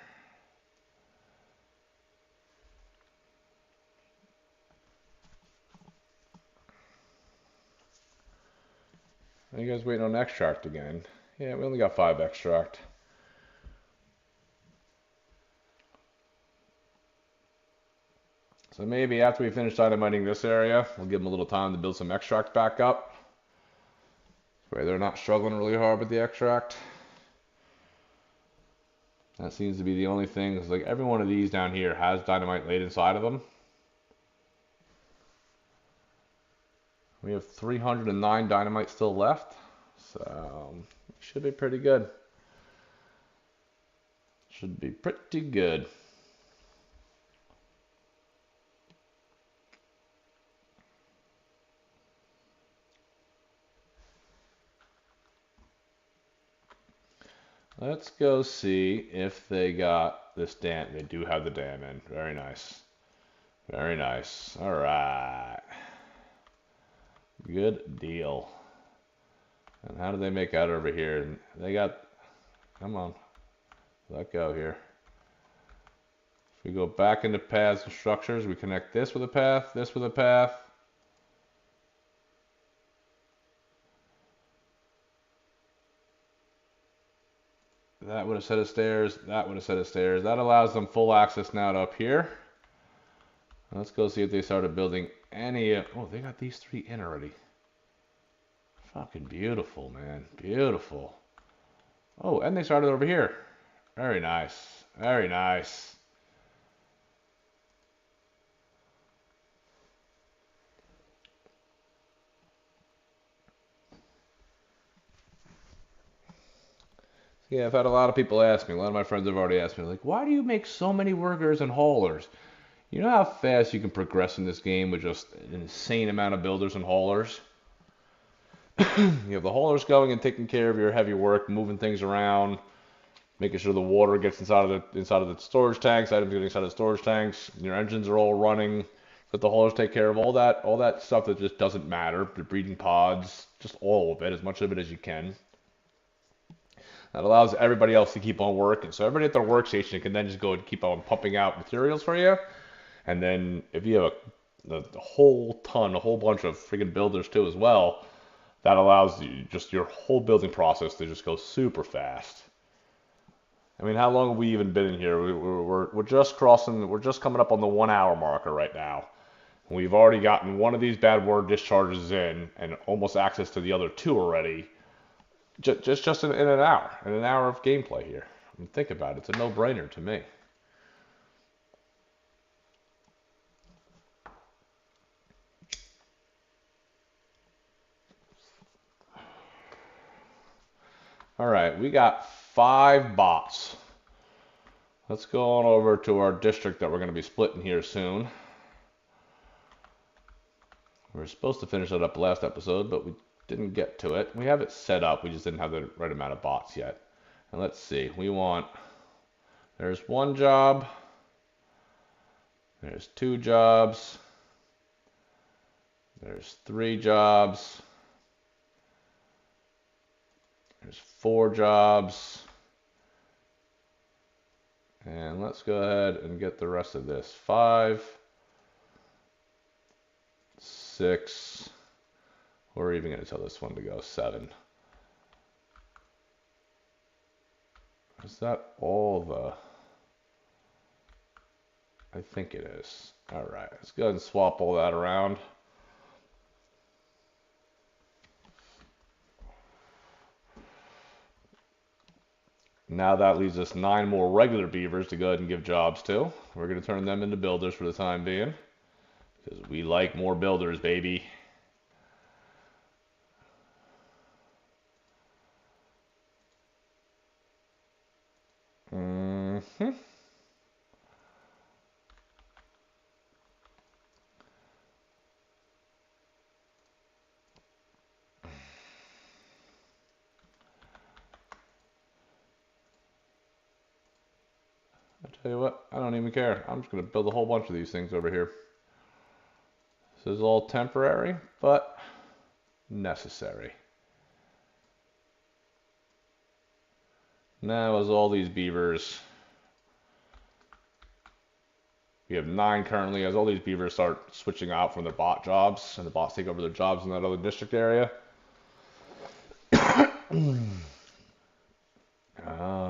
Are you guys waiting on extract again? Yeah, we only got 5 extract. So maybe after we finish dynamiting this area, we'll give them a little time to build some extract back up. Where they're not struggling really hard with the extract. That seems to be the only thing, because like every one of these down here has dynamite laid inside of them. We have 309 dynamite still left, so should be pretty good. Should be pretty good. Let's go see if they got this dam. They do have the dam in. Very nice. Very nice. All right. Good deal. And how do they make out over here? They got, come on, let go here. If we go back into paths and structures, we connect this with a path, this with a path. That would have set of stairs, that would have set of stairs. That allows them full access now to up here. Let's go see if they started building any, oh, they got these three in already. Fucking beautiful, man, beautiful. Oh, and they started over here. Very nice, very nice. Yeah, I've had a lot of people ask me, a lot of my friends have already asked me, like, why do you make so many workers and haulers? You know how fast you can progress in this game with just an insane amount of builders and haulers? You have the haulers going and taking care of your heavy work, moving things around, making sure the water gets inside of the storage tanks, items get inside of the storage tanks, your engines are all running. Let the haulers take care of all that stuff that just doesn't matter, the breeding pods, just all of it, as much of it as you can. That allows everybody else to keep on working. So everybody at their workstation can then just go and keep on pumping out materials for you. And then if you have a whole ton, a whole bunch of freaking builders too as well, that allows you just your whole building process to just go super fast. I mean, how long have we even been in here? We're just crossing, we're just coming up on the 1 hour marker right now. We've already gotten one of these bad water discharges in and almost access to the other two already. Just in an hour of gameplay here. I mean, think about it. It's a no-brainer to me. All right, we got 5 bots. Let's go on over to our district that we're going to be splitting here soon. We were supposed to finish that up last episode, but we didn't get to it. We have it set up. We just didn't have the right amount of bots yet. And let's see. We want... There's 1 job. There's 2 jobs. There's 3 jobs. There's 4 jobs. And let's go ahead and get the rest of this. 5, 6. We're even going to tell this one to go 7. Is that all the... I think it is. All right, let's go ahead and swap all that around. Now that leaves us 9 more regular beavers to go ahead and give jobs to. We're going to turn them into builders for the time being. Because we like more builders, baby. Mm-hmm. I tell you what, I don't even care. I'm just going to build a whole bunch of these things over here. This is all temporary, but necessary. Now, as all these beavers, we have 9 currently. As all these beavers start switching out from their bot jobs, and the bots take over their jobs in that other district area. Oh,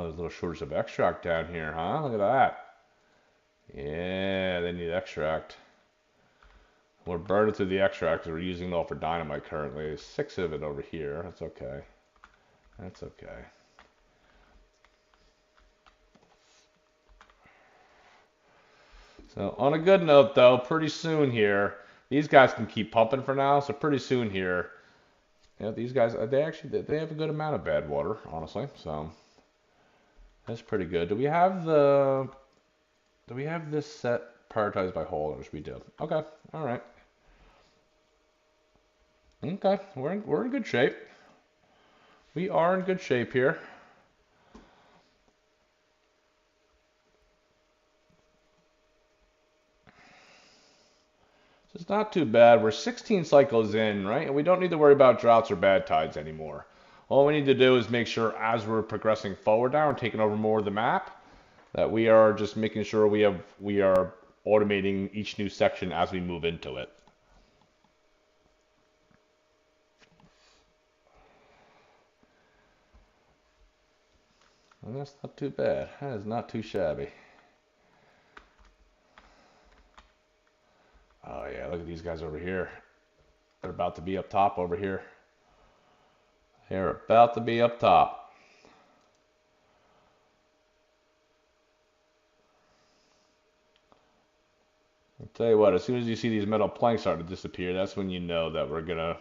there's a little shortage of extract down here, huh? Look at that. Yeah, they need extract. We're burning through the extract because we're using it all for dynamite currently. There's 6 of it over here. That's okay. That's okay. So on a good note, though, pretty soon here, these guys can keep pumping for now. So pretty soon here, you know, these guys they have a good amount of bad water, honestly. So That's pretty good. Do we have this set prioritized by holders? We do. Okay. All right. Okay. We're in good shape. We are in good shape here. So it's not too bad. We're 16 cycles in, right? And we don't need to worry about droughts or bad tides anymore. All we need to do is make sure as we're progressing forward now and taking over more of the map, that we are just making sure we are automating each new section as we move into it. And that's not too bad. That is not too shabby. Oh yeah, look at these guys over here. They're about to be up top over here. They're about to be up top. I'll tell you what, as soon as you see these metal planks start to disappear, that's when you know that we're gonna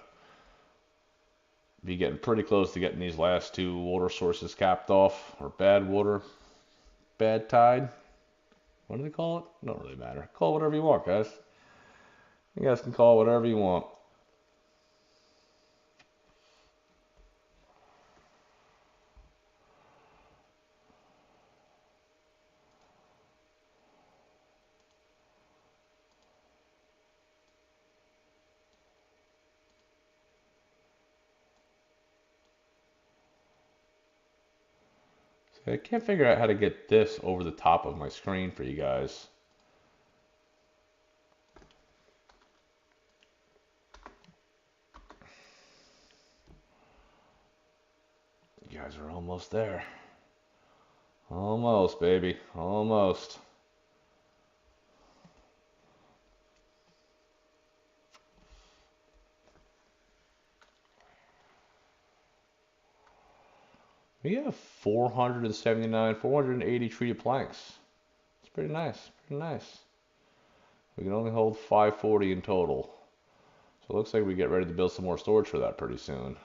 be getting pretty close to getting these last two water sources capped off, or bad water, bad tide. What do they call it? Don't really matter. Call it whatever you want, guys. You guys can call it whatever you want. See, I can't figure out how to get this over the top of my screen for you guys. You guys are almost there. Almost, baby. Almost. We have 479, 480 treated planks. It's pretty nice. Pretty nice. We can only hold 540 in total. So it looks like we get ready to build some more storage for that pretty soon.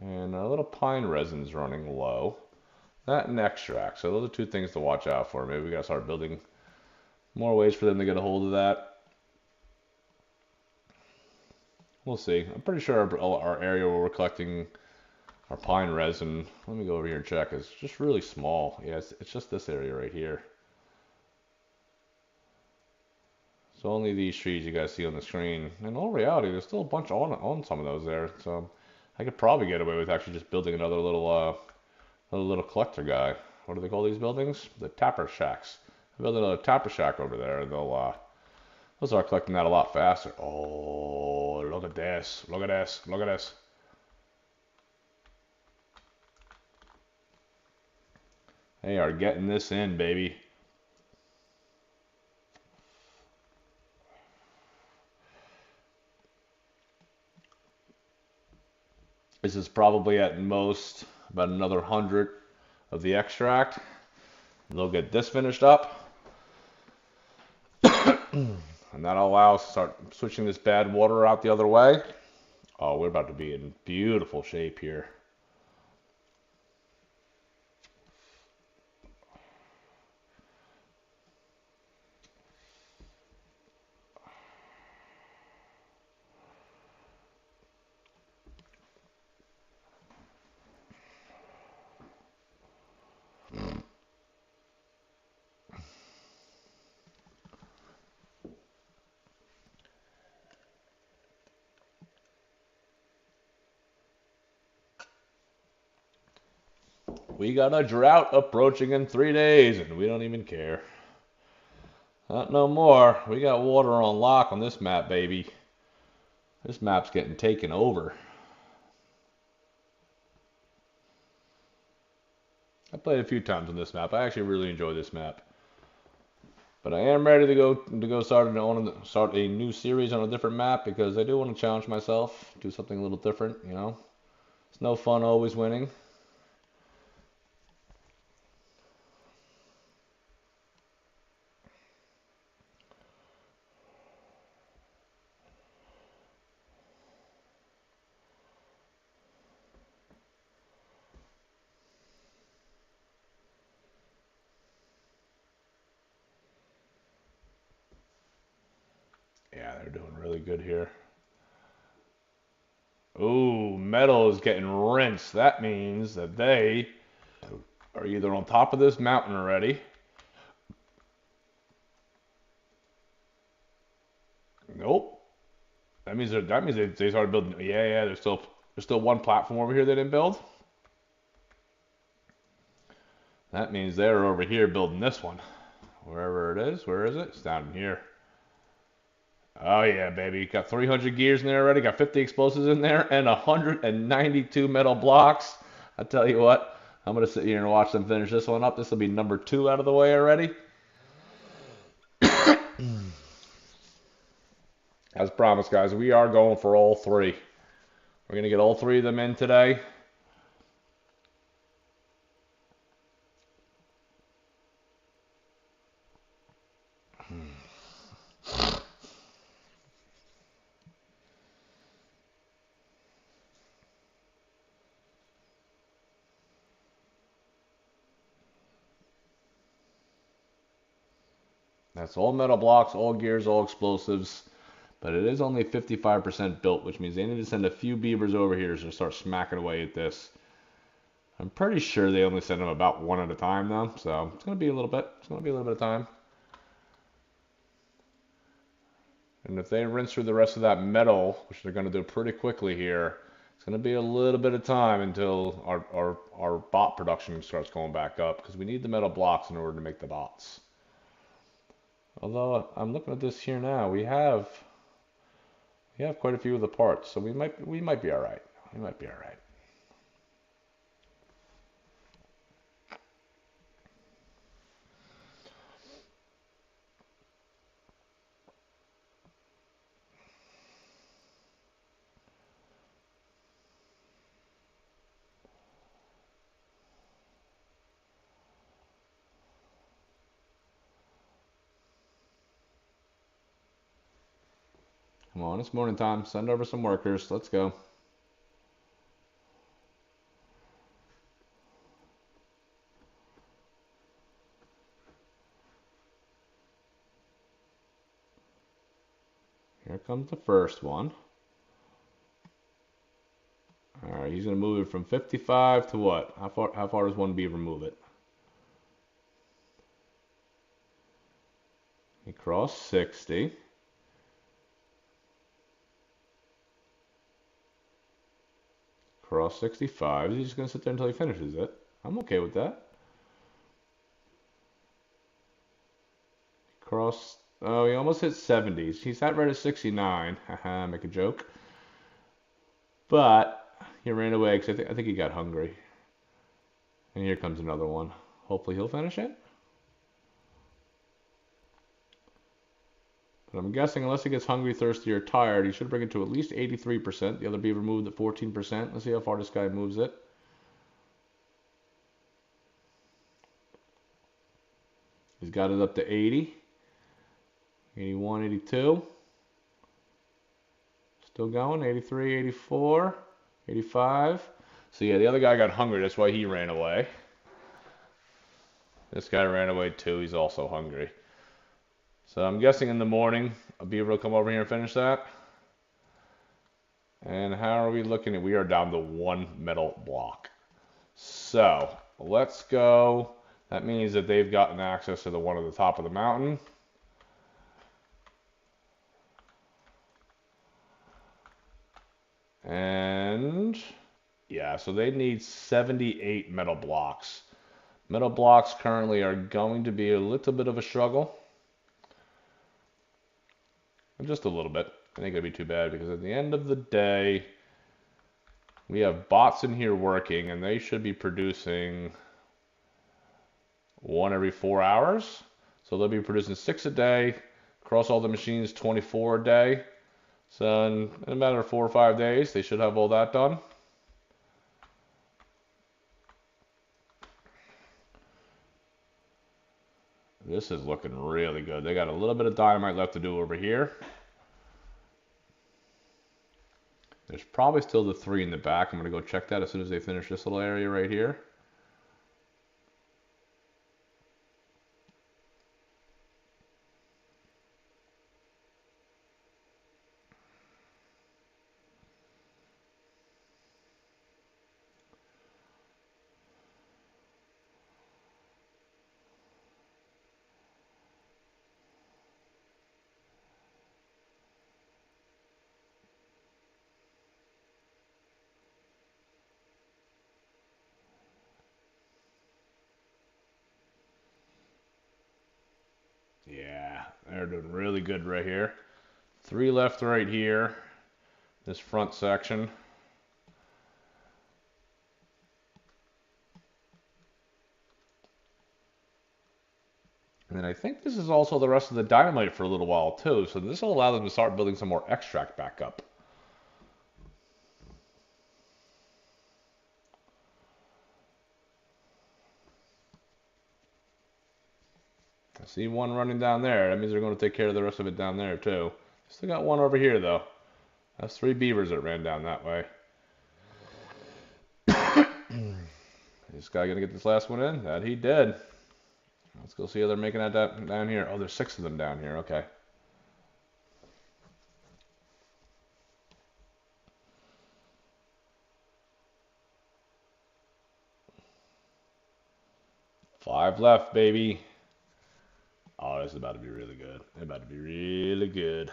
And a little pine resin's running low. That and extract. So those are two things to watch out for. Maybe we gotta start building more ways for them to get a hold of that. We'll see. I'm pretty sure our area where we're collecting our pine resin, let me go over here and check, it's just really small. Yeah, it's just this area right here. So only these trees you guys see on the screen. In all reality, there's still a bunch on some of those there. So I could probably get away with actually just building another little collector guy. What do they call these buildings? The tapper shacks. Build another tapper shack over there. They'll start collecting that a lot faster. Oh, look at this! Look at this! Look at this! They are getting this in, baby. This is probably at most about another 100 of the extract. They'll get this finished up. And that'll allow us to start switching this bad water out the other way. Oh, we're about to be in beautiful shape here. We got a drought approaching in 3 days, and we don't even care. Not no more. We got water on lock on this map, baby. This map's getting taken over. I played a few times on this map. I actually really enjoy this map. But I am ready to go start a new series on a different map because I do want to challenge myself, do something a little different, you know. It's no fun always winning. Yeah, they're doing really good here. Ooh, metal is getting rinsed. That means that they are either on top of this mountain already. Nope. That means they started building. Yeah, yeah. There's still one platform over here they didn't build. That means they're over here building this one. Wherever it is. Where is it? It's down here. Oh yeah, baby. Got 300 gears in there already. Got 50 explosives in there and 192 metal blocks. I tell you what, I'm gonna sit here and watch them finish this one up. This will be number 2 out of the way already. As promised, guys, we are going for all 3. We're gonna get all 3 of them in today. That's all metal blocks, all gears, all explosives. But it is only 55% built, which means they need to send a few beavers over here to start smacking away at this. I'm pretty sure they only send them about 1 at a time, though. So it's gonna be a little bit. It's gonna be a little bit of time. And if they rinse through the rest of that metal, which they're going to do pretty quickly here, it's going to be a little bit of time until our bot production starts going back up, because we need the metal blocks in order to make the bots. Although I'm looking at this here now, we have quite a few of the parts, so we might be all right. We might be all right. Come on, it's morning time. Send over some workers. Let's go. Here comes the first one. All right, he's going to move it from 55 to what? How far does one beaver move it? He crossed 60. Cross 65. He's just going to sit there until he finishes it. I'm okay with that. Cross. Oh, he almost hit 70s. He's at right at 69. Haha, make a joke. But he ran away because I think he got hungry. And here comes another one. Hopefully he'll finish it. But I'm guessing unless he gets hungry, thirsty, or tired, he should bring it to at least 83%. The other beaver moved at 14%. Let's see how far this guy moves it. He's got it up to 80. 81, 82. Still going. 83, 84, 85. So yeah, the other guy got hungry. That's why he ran away. This guy ran away too. He's also hungry. So I'm guessing in the morning, a beaver will come over here and finish that. And how are we looking at? We are down to 1 metal block. So let's go. That means that they've gotten access to the one at the top of the mountain. And yeah, so they need 78 metal blocks. Metal blocks currently are going to be a little bit of a struggle. Just a little bit. I think it'll be too bad because at the end of the day, we have bots in here working and they should be producing 1 every 4 hours. So they'll be producing 6 a day, across all the machines 24 a day. So in a matter of 4 or 5 days, they should have all that done. This is looking really good. They got a little bit of dynamite left to do over here. There's probably still the 3 in the back. I'm going to go check that as soon as they finish this little area right here. Yeah, they're doing really good right here. 3 left right here, this front section. And then I think this is also the rest of the dynamite for a little while too, so this will allow them to start building some more extract back up. I see one running down there. That means they're going to take care of the rest of it down there too. Still got one over here though. That's 3 beavers that ran down that way. This guy gonna get this last one in? That he did. Let's go see how they're making that down here. Oh, there's 6 of them down here. Okay. Five left, baby. Oh, this is about to be really good. It's about to be really good.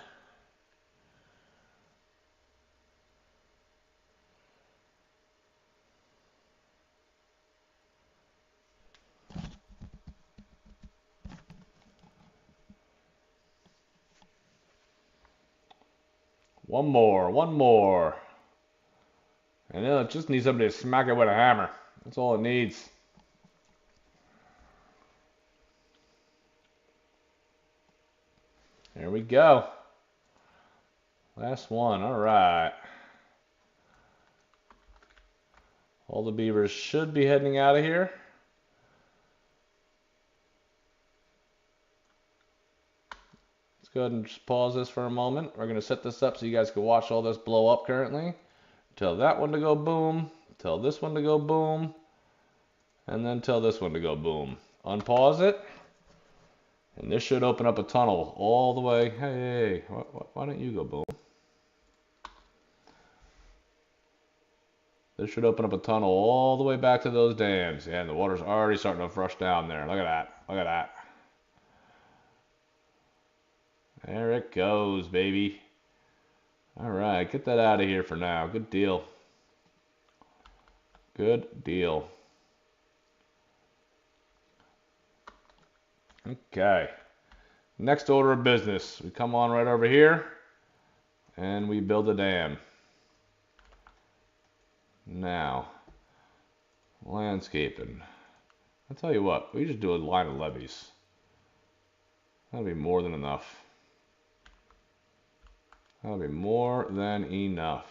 One more, one more. And then it just needs somebody to smack it with a hammer. That's all it needs. There we go. Last one. All right. All the beavers should be heading out of here. Let's go ahead and just pause this for a moment. We're going to set this up so you guys can watch all this blow up currently. Tell that one to go boom. Tell this one to go boom. And then tell this one to go boom. Unpause it. And this should open up a tunnel all the way. Hey, why don't you go boom? This should open up a tunnel all the way back to those dams. Yeah, and the water's already starting to rush down there. Look at that. Look at that. There it goes, baby. All right, get that out of here for now. Good deal. Good deal. Okay. Next order of business. We come on right over here and we build a dam. Now, landscaping. I'll tell you what, we just do a line of levees. That'll be more than enough. That'll be more than enough.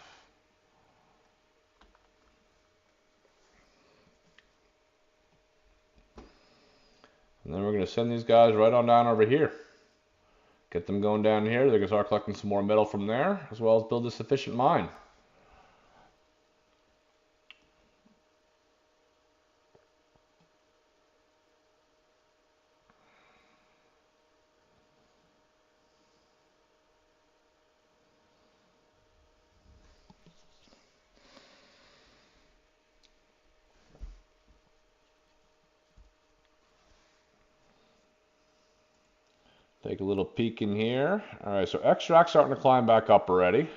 And then we're going to send these guys right on down over here. Get them going down here. They're going to start collecting some more metal from there, as well as build a sufficient mine. Take a little peek in here. All right, so extract's starting to climb back up already.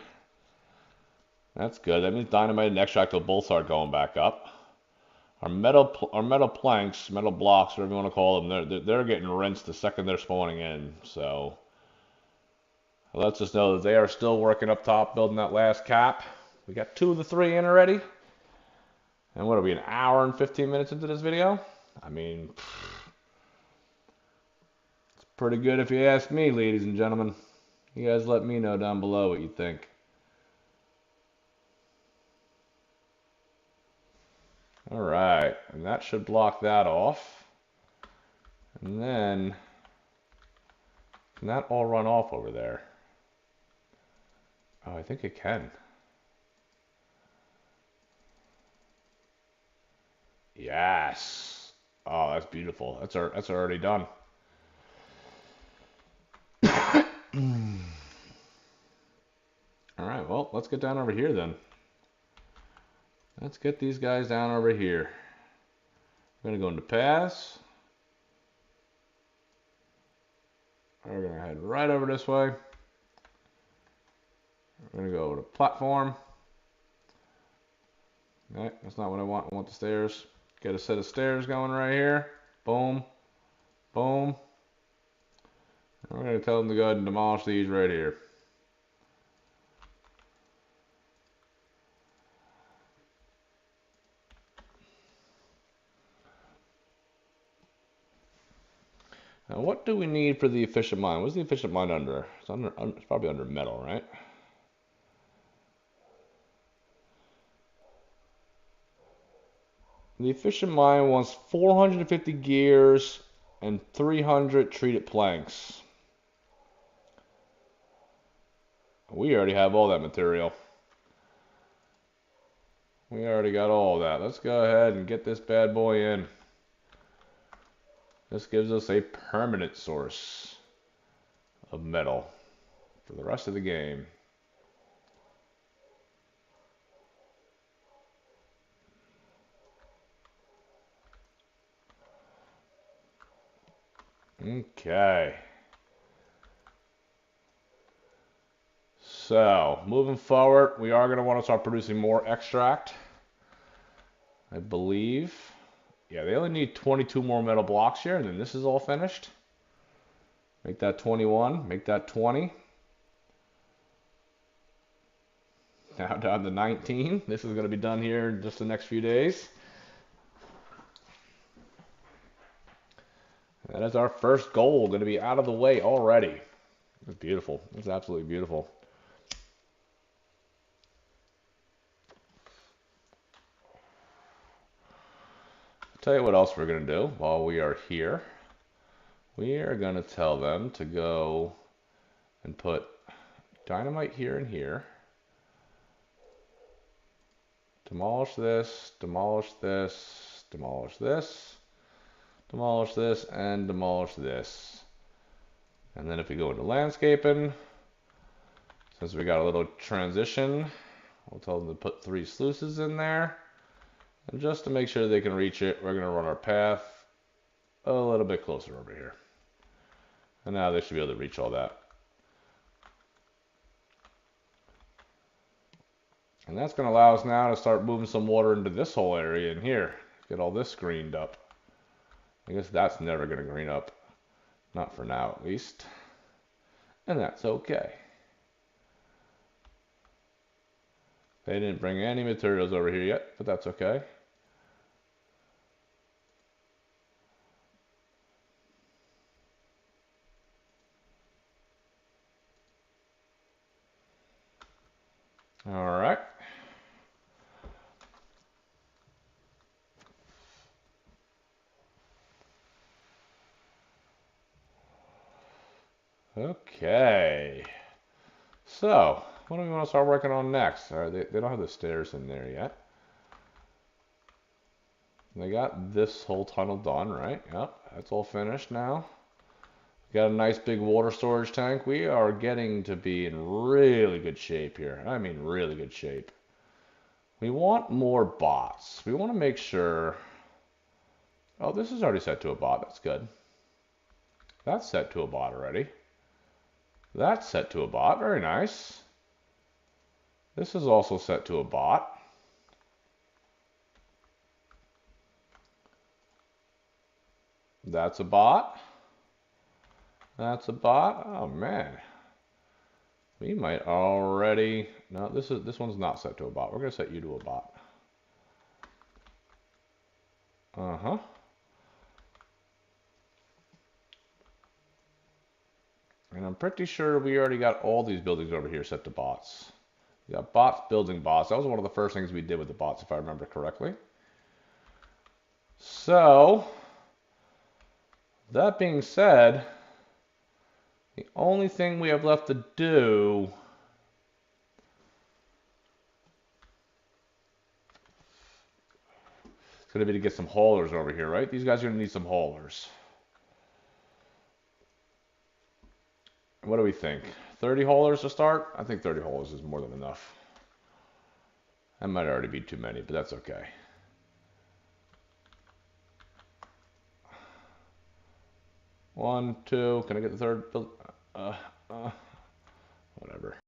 That's good. That means dynamite and extract will both start going back up. Our metal planks, metal blocks, whatever you want to call them, they're getting rinsed the second they're spawning in. So it lets us know that they are still working up top, building that last cap. We got 2 of the 3 in already. And what are we, an hour and 15 minutes into this video? I mean, it's pretty good if you ask me, ladies and gentlemen. You guys let me know down below what you think. All right, and that should block that off. And then, can that all run off over there? Oh, I think it can. Yes. Oh, that's beautiful. That's already done. All right, well, let's get down over here then. Let's get these guys down over here. We're gonna go into paths. We're gonna head right over this way. We're gonna go to platform. All right, that's not what I want. I want the stairs. Get a set of stairs going right here. Boom, boom. I'm going to tell them to go ahead and demolish these right here. Now, what do we need for the efficient mine? What's the efficient mine under? It's probably under metal, right? The efficient mine wants 450 gears and 300 treated planks. We already have all that material. We already got all that. Let's go ahead and get this bad boy in. This gives us a permanent source of metal for the rest of the game. Okay. So, moving forward, we are going to want to start producing more extract, I believe. Yeah, they only need 22 more metal blocks here, and then this is all finished. Make that 21, make that 20. Now down to 19. This is going to be done here in just the next few days. That is our first goal, going to be out of the way already. It's beautiful. It's absolutely beautiful. I'll tell you what else we're going to do while we are here. We are going to tell them to go and put dynamite here and here. Demolish this, demolish this, demolish this, demolish this, and demolish this. And then if we go into landscaping, since we got a little transition, we'll tell them to put 3 sluices in there. And just to make sure they can reach it, we're going to run our path a little bit closer over here. And now they should be able to reach all that. And that's going to allow us now to start moving some water into this whole area in here. Get all this greened up. I guess that's never going to green up. Not for now, at least. And that's okay. They didn't bring any materials over here yet, but that's okay. All right. Okay. So, what do we want to start working on next? All right, they don't have the stairs in there yet. They got this whole tunnel done, right? Yep, that's all finished now. Got a nice big water storage tank. We are getting to be in really good shape here. I mean, really good shape. We want more bots. We want to make sure... Oh, this is already set to a bot. That's good. That's set to a bot already. That's set to a bot. Very nice. This is also set to a bot. That's a bot. That's a bot. Oh, man. We might already... No, this one's not set to a bot. We're going to set you to a bot. Uh-huh. And I'm pretty sure we already got all these buildings over here set to bots. We got bots building bots. That was one of the first things we did with the bots, if I remember correctly. So, that being said, the only thing we have left to do is going to be to get some haulers over here, right? These guys are going to need some haulers. What do we think? 30 haulers to start? I think 30 haulers is more than enough. That might already be too many, but that's okay. One, two. Can I get the third? Whatever.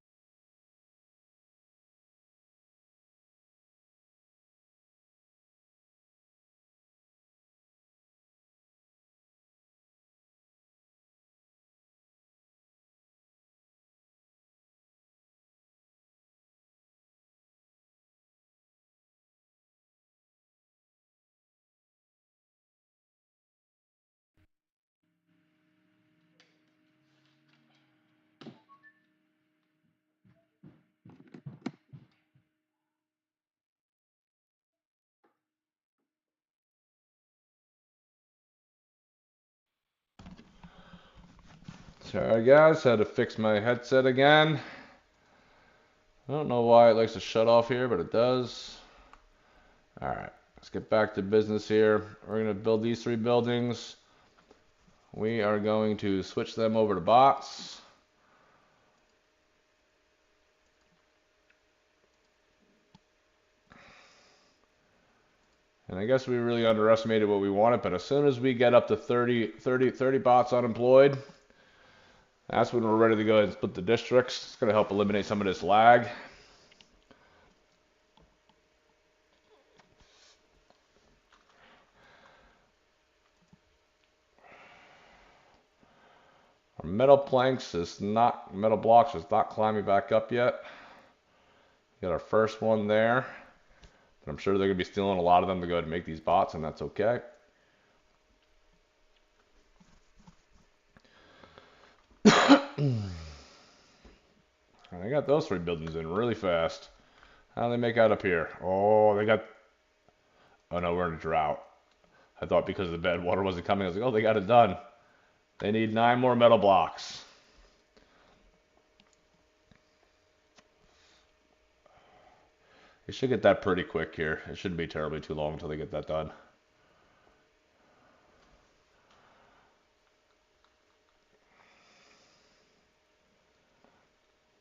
Sorry guys, had to fix my headset again. I don't know why it likes to shut off here, but it does. Alright, let's get back to business here. We're going to build these 3 buildings. We are going to switch them over to bots. And I guess we really underestimated what we wanted, but as soon as we get up to 30 bots unemployed, that's when we're ready to go ahead and split the districts. It's going to help eliminate some of this lag. Our metal blocks is not climbing back up yet. Got our first one there. But I'm sure they're going to be stealing a lot of them to go ahead and make these bots, and that's okay. And I got those 3 buildings in really fast. How do they make out up here? Oh, they got... Oh no, we're in a drought. I thought because the bad water wasn't coming, I was like, oh, they got it done. They need 9 more metal blocks. They should get that pretty quick here. It shouldn't be terribly too long until they get that done.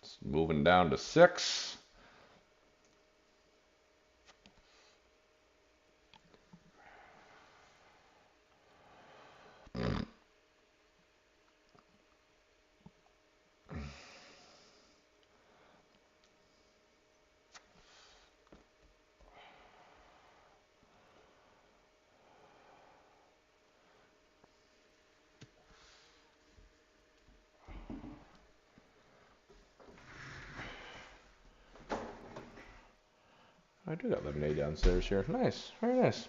It's moving down to 6. I do got lemonade downstairs here. Nice, very nice.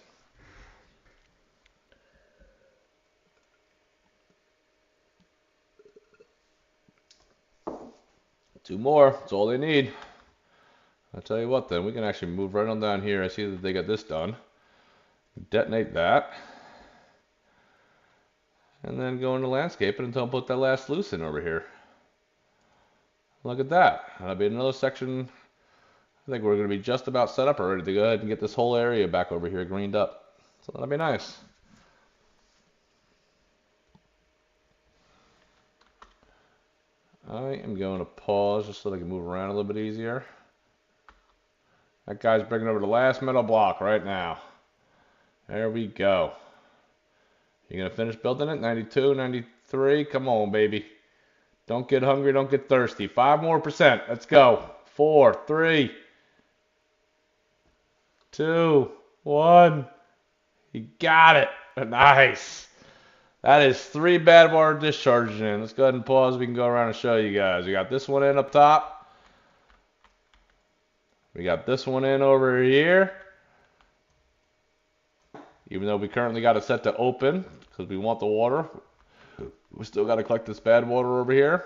Two more, that's all they need. I'll tell you what then, we can actually move right on down here. I see that they got this done. Detonate that. And then go into landscaping until I put that last sluice in over here. Look at that. That'll be another section. I think we're going to be just about set up already to go ahead and get this whole area back over here greened up. So that'll be nice. I am going to pause just so I can move around a little bit easier. That guy's bringing over the last metal block right now. There we go. You gonna finish building it? 92, 93. Come on, baby. Don't get hungry, don't get thirsty. 5 more percent. Let's go. 4, 3, 2, 1. You got it. Nice. That is 3 bad water discharges in. Let's go ahead and pause. We can go around and show you guys. We got this one in up top. We got this one in over here. Even though we currently got it set to open because we want the water, we still got to collect this bad water over here.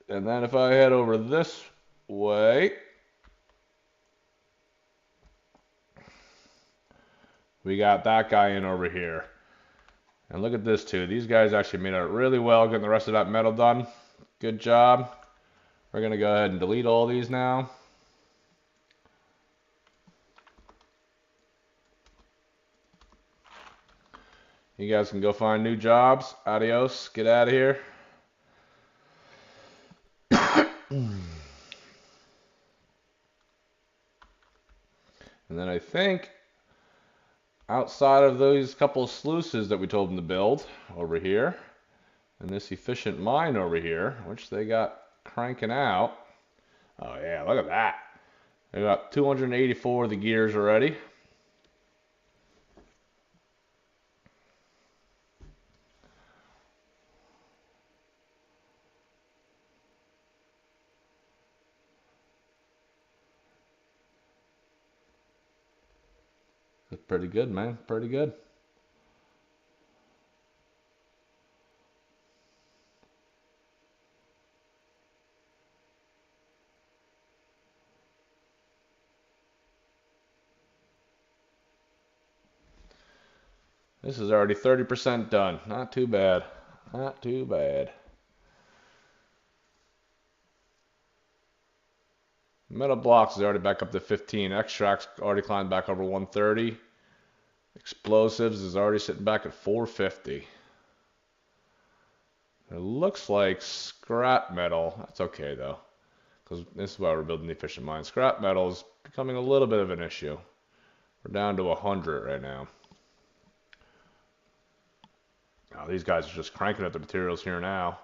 And then if I head over this way, we got that guy in over here. And look at this too. These guys actually made it really well getting the rest of that metal done. Good job. We're going to go ahead and delete all these now. You guys can go find new jobs. Adios. Get out of here. And then I think outside of those couple of sluices that we told them to build over here, and this efficient mine over here, which they got cranking out. Oh yeah, look at that. They got 284 of the gears already. That's pretty good, man. Pretty good. This is already 30% done. Not too bad. Not too bad. Metal blocks is already back up to 15. Extracts already climbed back over 130. Explosives is already sitting back at 450. It looks like scrap metal. That's okay though, because this is why we're building the efficient mine. Scrap metal is becoming a little bit of an issue. We're down to 100 right now. Now these guys are just cranking out the materials here now.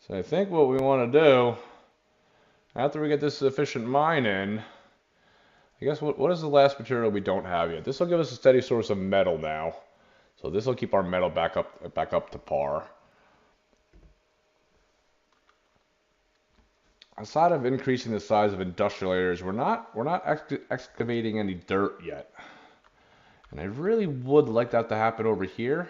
So I think what we want to do, after we get this efficient mine in, I guess what is the last material we don't have yet? This will give us a steady source of metal now. So this will keep our metal back up to par. Aside of increasing the size of industrial areas, we're not excavating any dirt yet. And I really would like that to happen over here.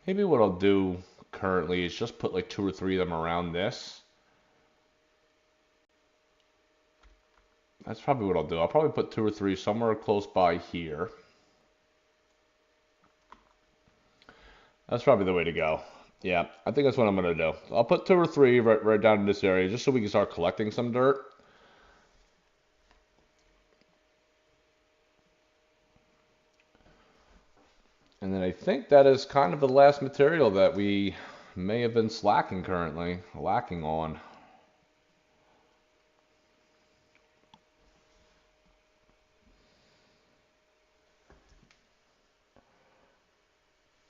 Maybe what I'll do currently is just put like 2 or 3 of them around this. That's probably what I'll do. I'll probably put 2 or 3 somewhere close by here. That's probably the way to go. Yeah, I think that's what I'm going to do. I'll put 2 or 3 right down in this area just so we can start collecting some dirt. And then I think that is kind of the last material that we may have been lacking on.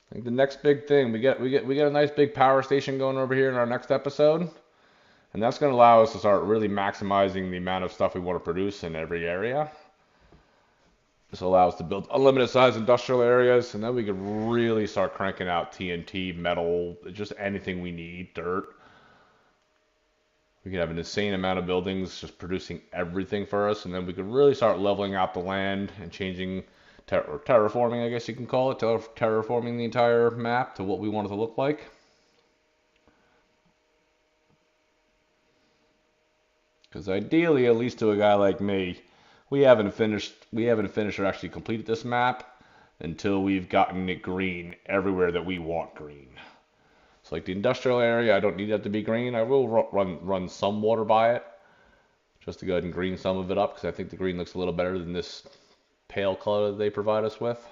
I think the next big thing we get a nice big power station going over here in our next episode, and that's going to allow us to start really maximizing the amount of stuff we want to produce in every area. This will allow us to build unlimited size industrial areas, and then we can really start cranking out TNT, metal, just anything we need, dirt. We can have an insane amount of buildings just producing everything for us, and then we can really start leveling out the land and changing or terraforming, I guess you can call it, terraforming the entire map to what we want it to look like. Because ideally, at least to a guy like me, we haven't finished or actually completed this map until we've gotten it green everywhere that we want green. So like the industrial area, I don't need that to be green. I will run some water by it just to go ahead and green some of it up because I think the green looks a little better than this pale color that they provide us with.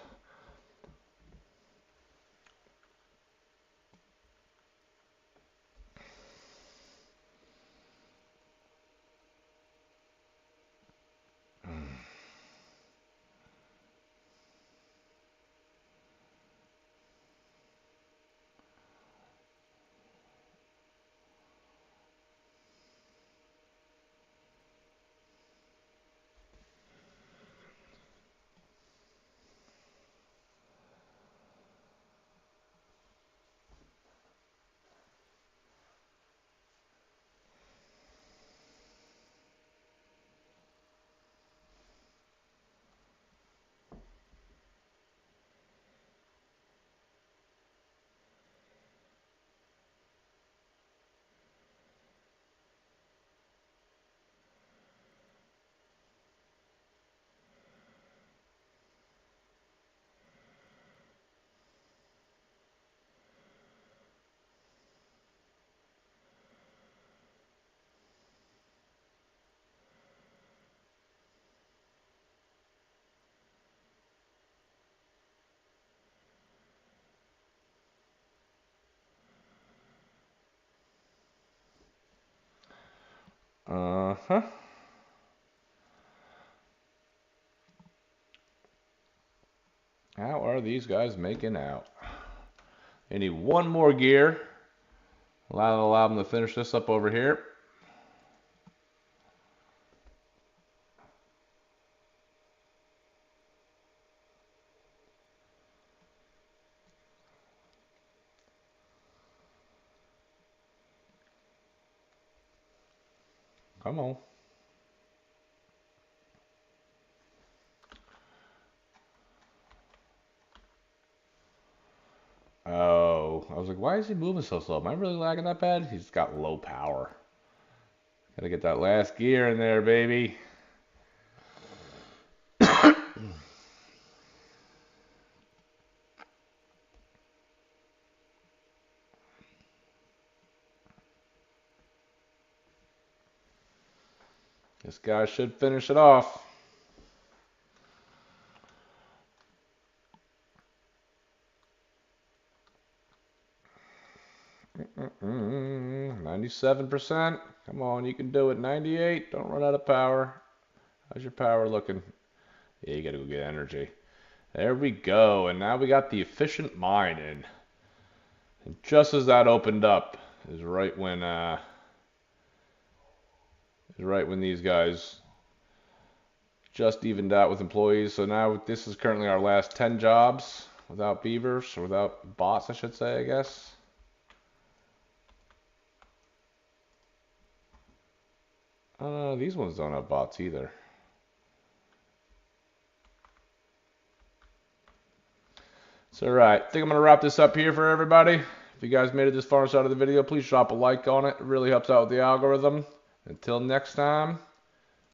Uh-huh. How are these guys making out? They need one more gear. Allow them to finish this up over here. Come on. Oh. slow. I was like, why is he moving so slow? Am I really lagging that bad? He's got low power. Gotta get that last gear in there, baby. This guy should finish it off. Mm-mm-mm. 97%. Come on, you can do it. 98. Don't run out of power. How's your power looking? Yeah, you gotta go get energy. There we go. And now we got the efficient mining. And just as that opened up is right when these guys just evened out with employees. So now this is currently our last 10 jobs without beavers, or without bots, I should say, I guess. These ones don't have bots either. It's alright. I think I'm going to wrap this up here for everybody. If you guys made it this far inside of the video, please drop a like on it. It really helps out with the algorithm. Until next time.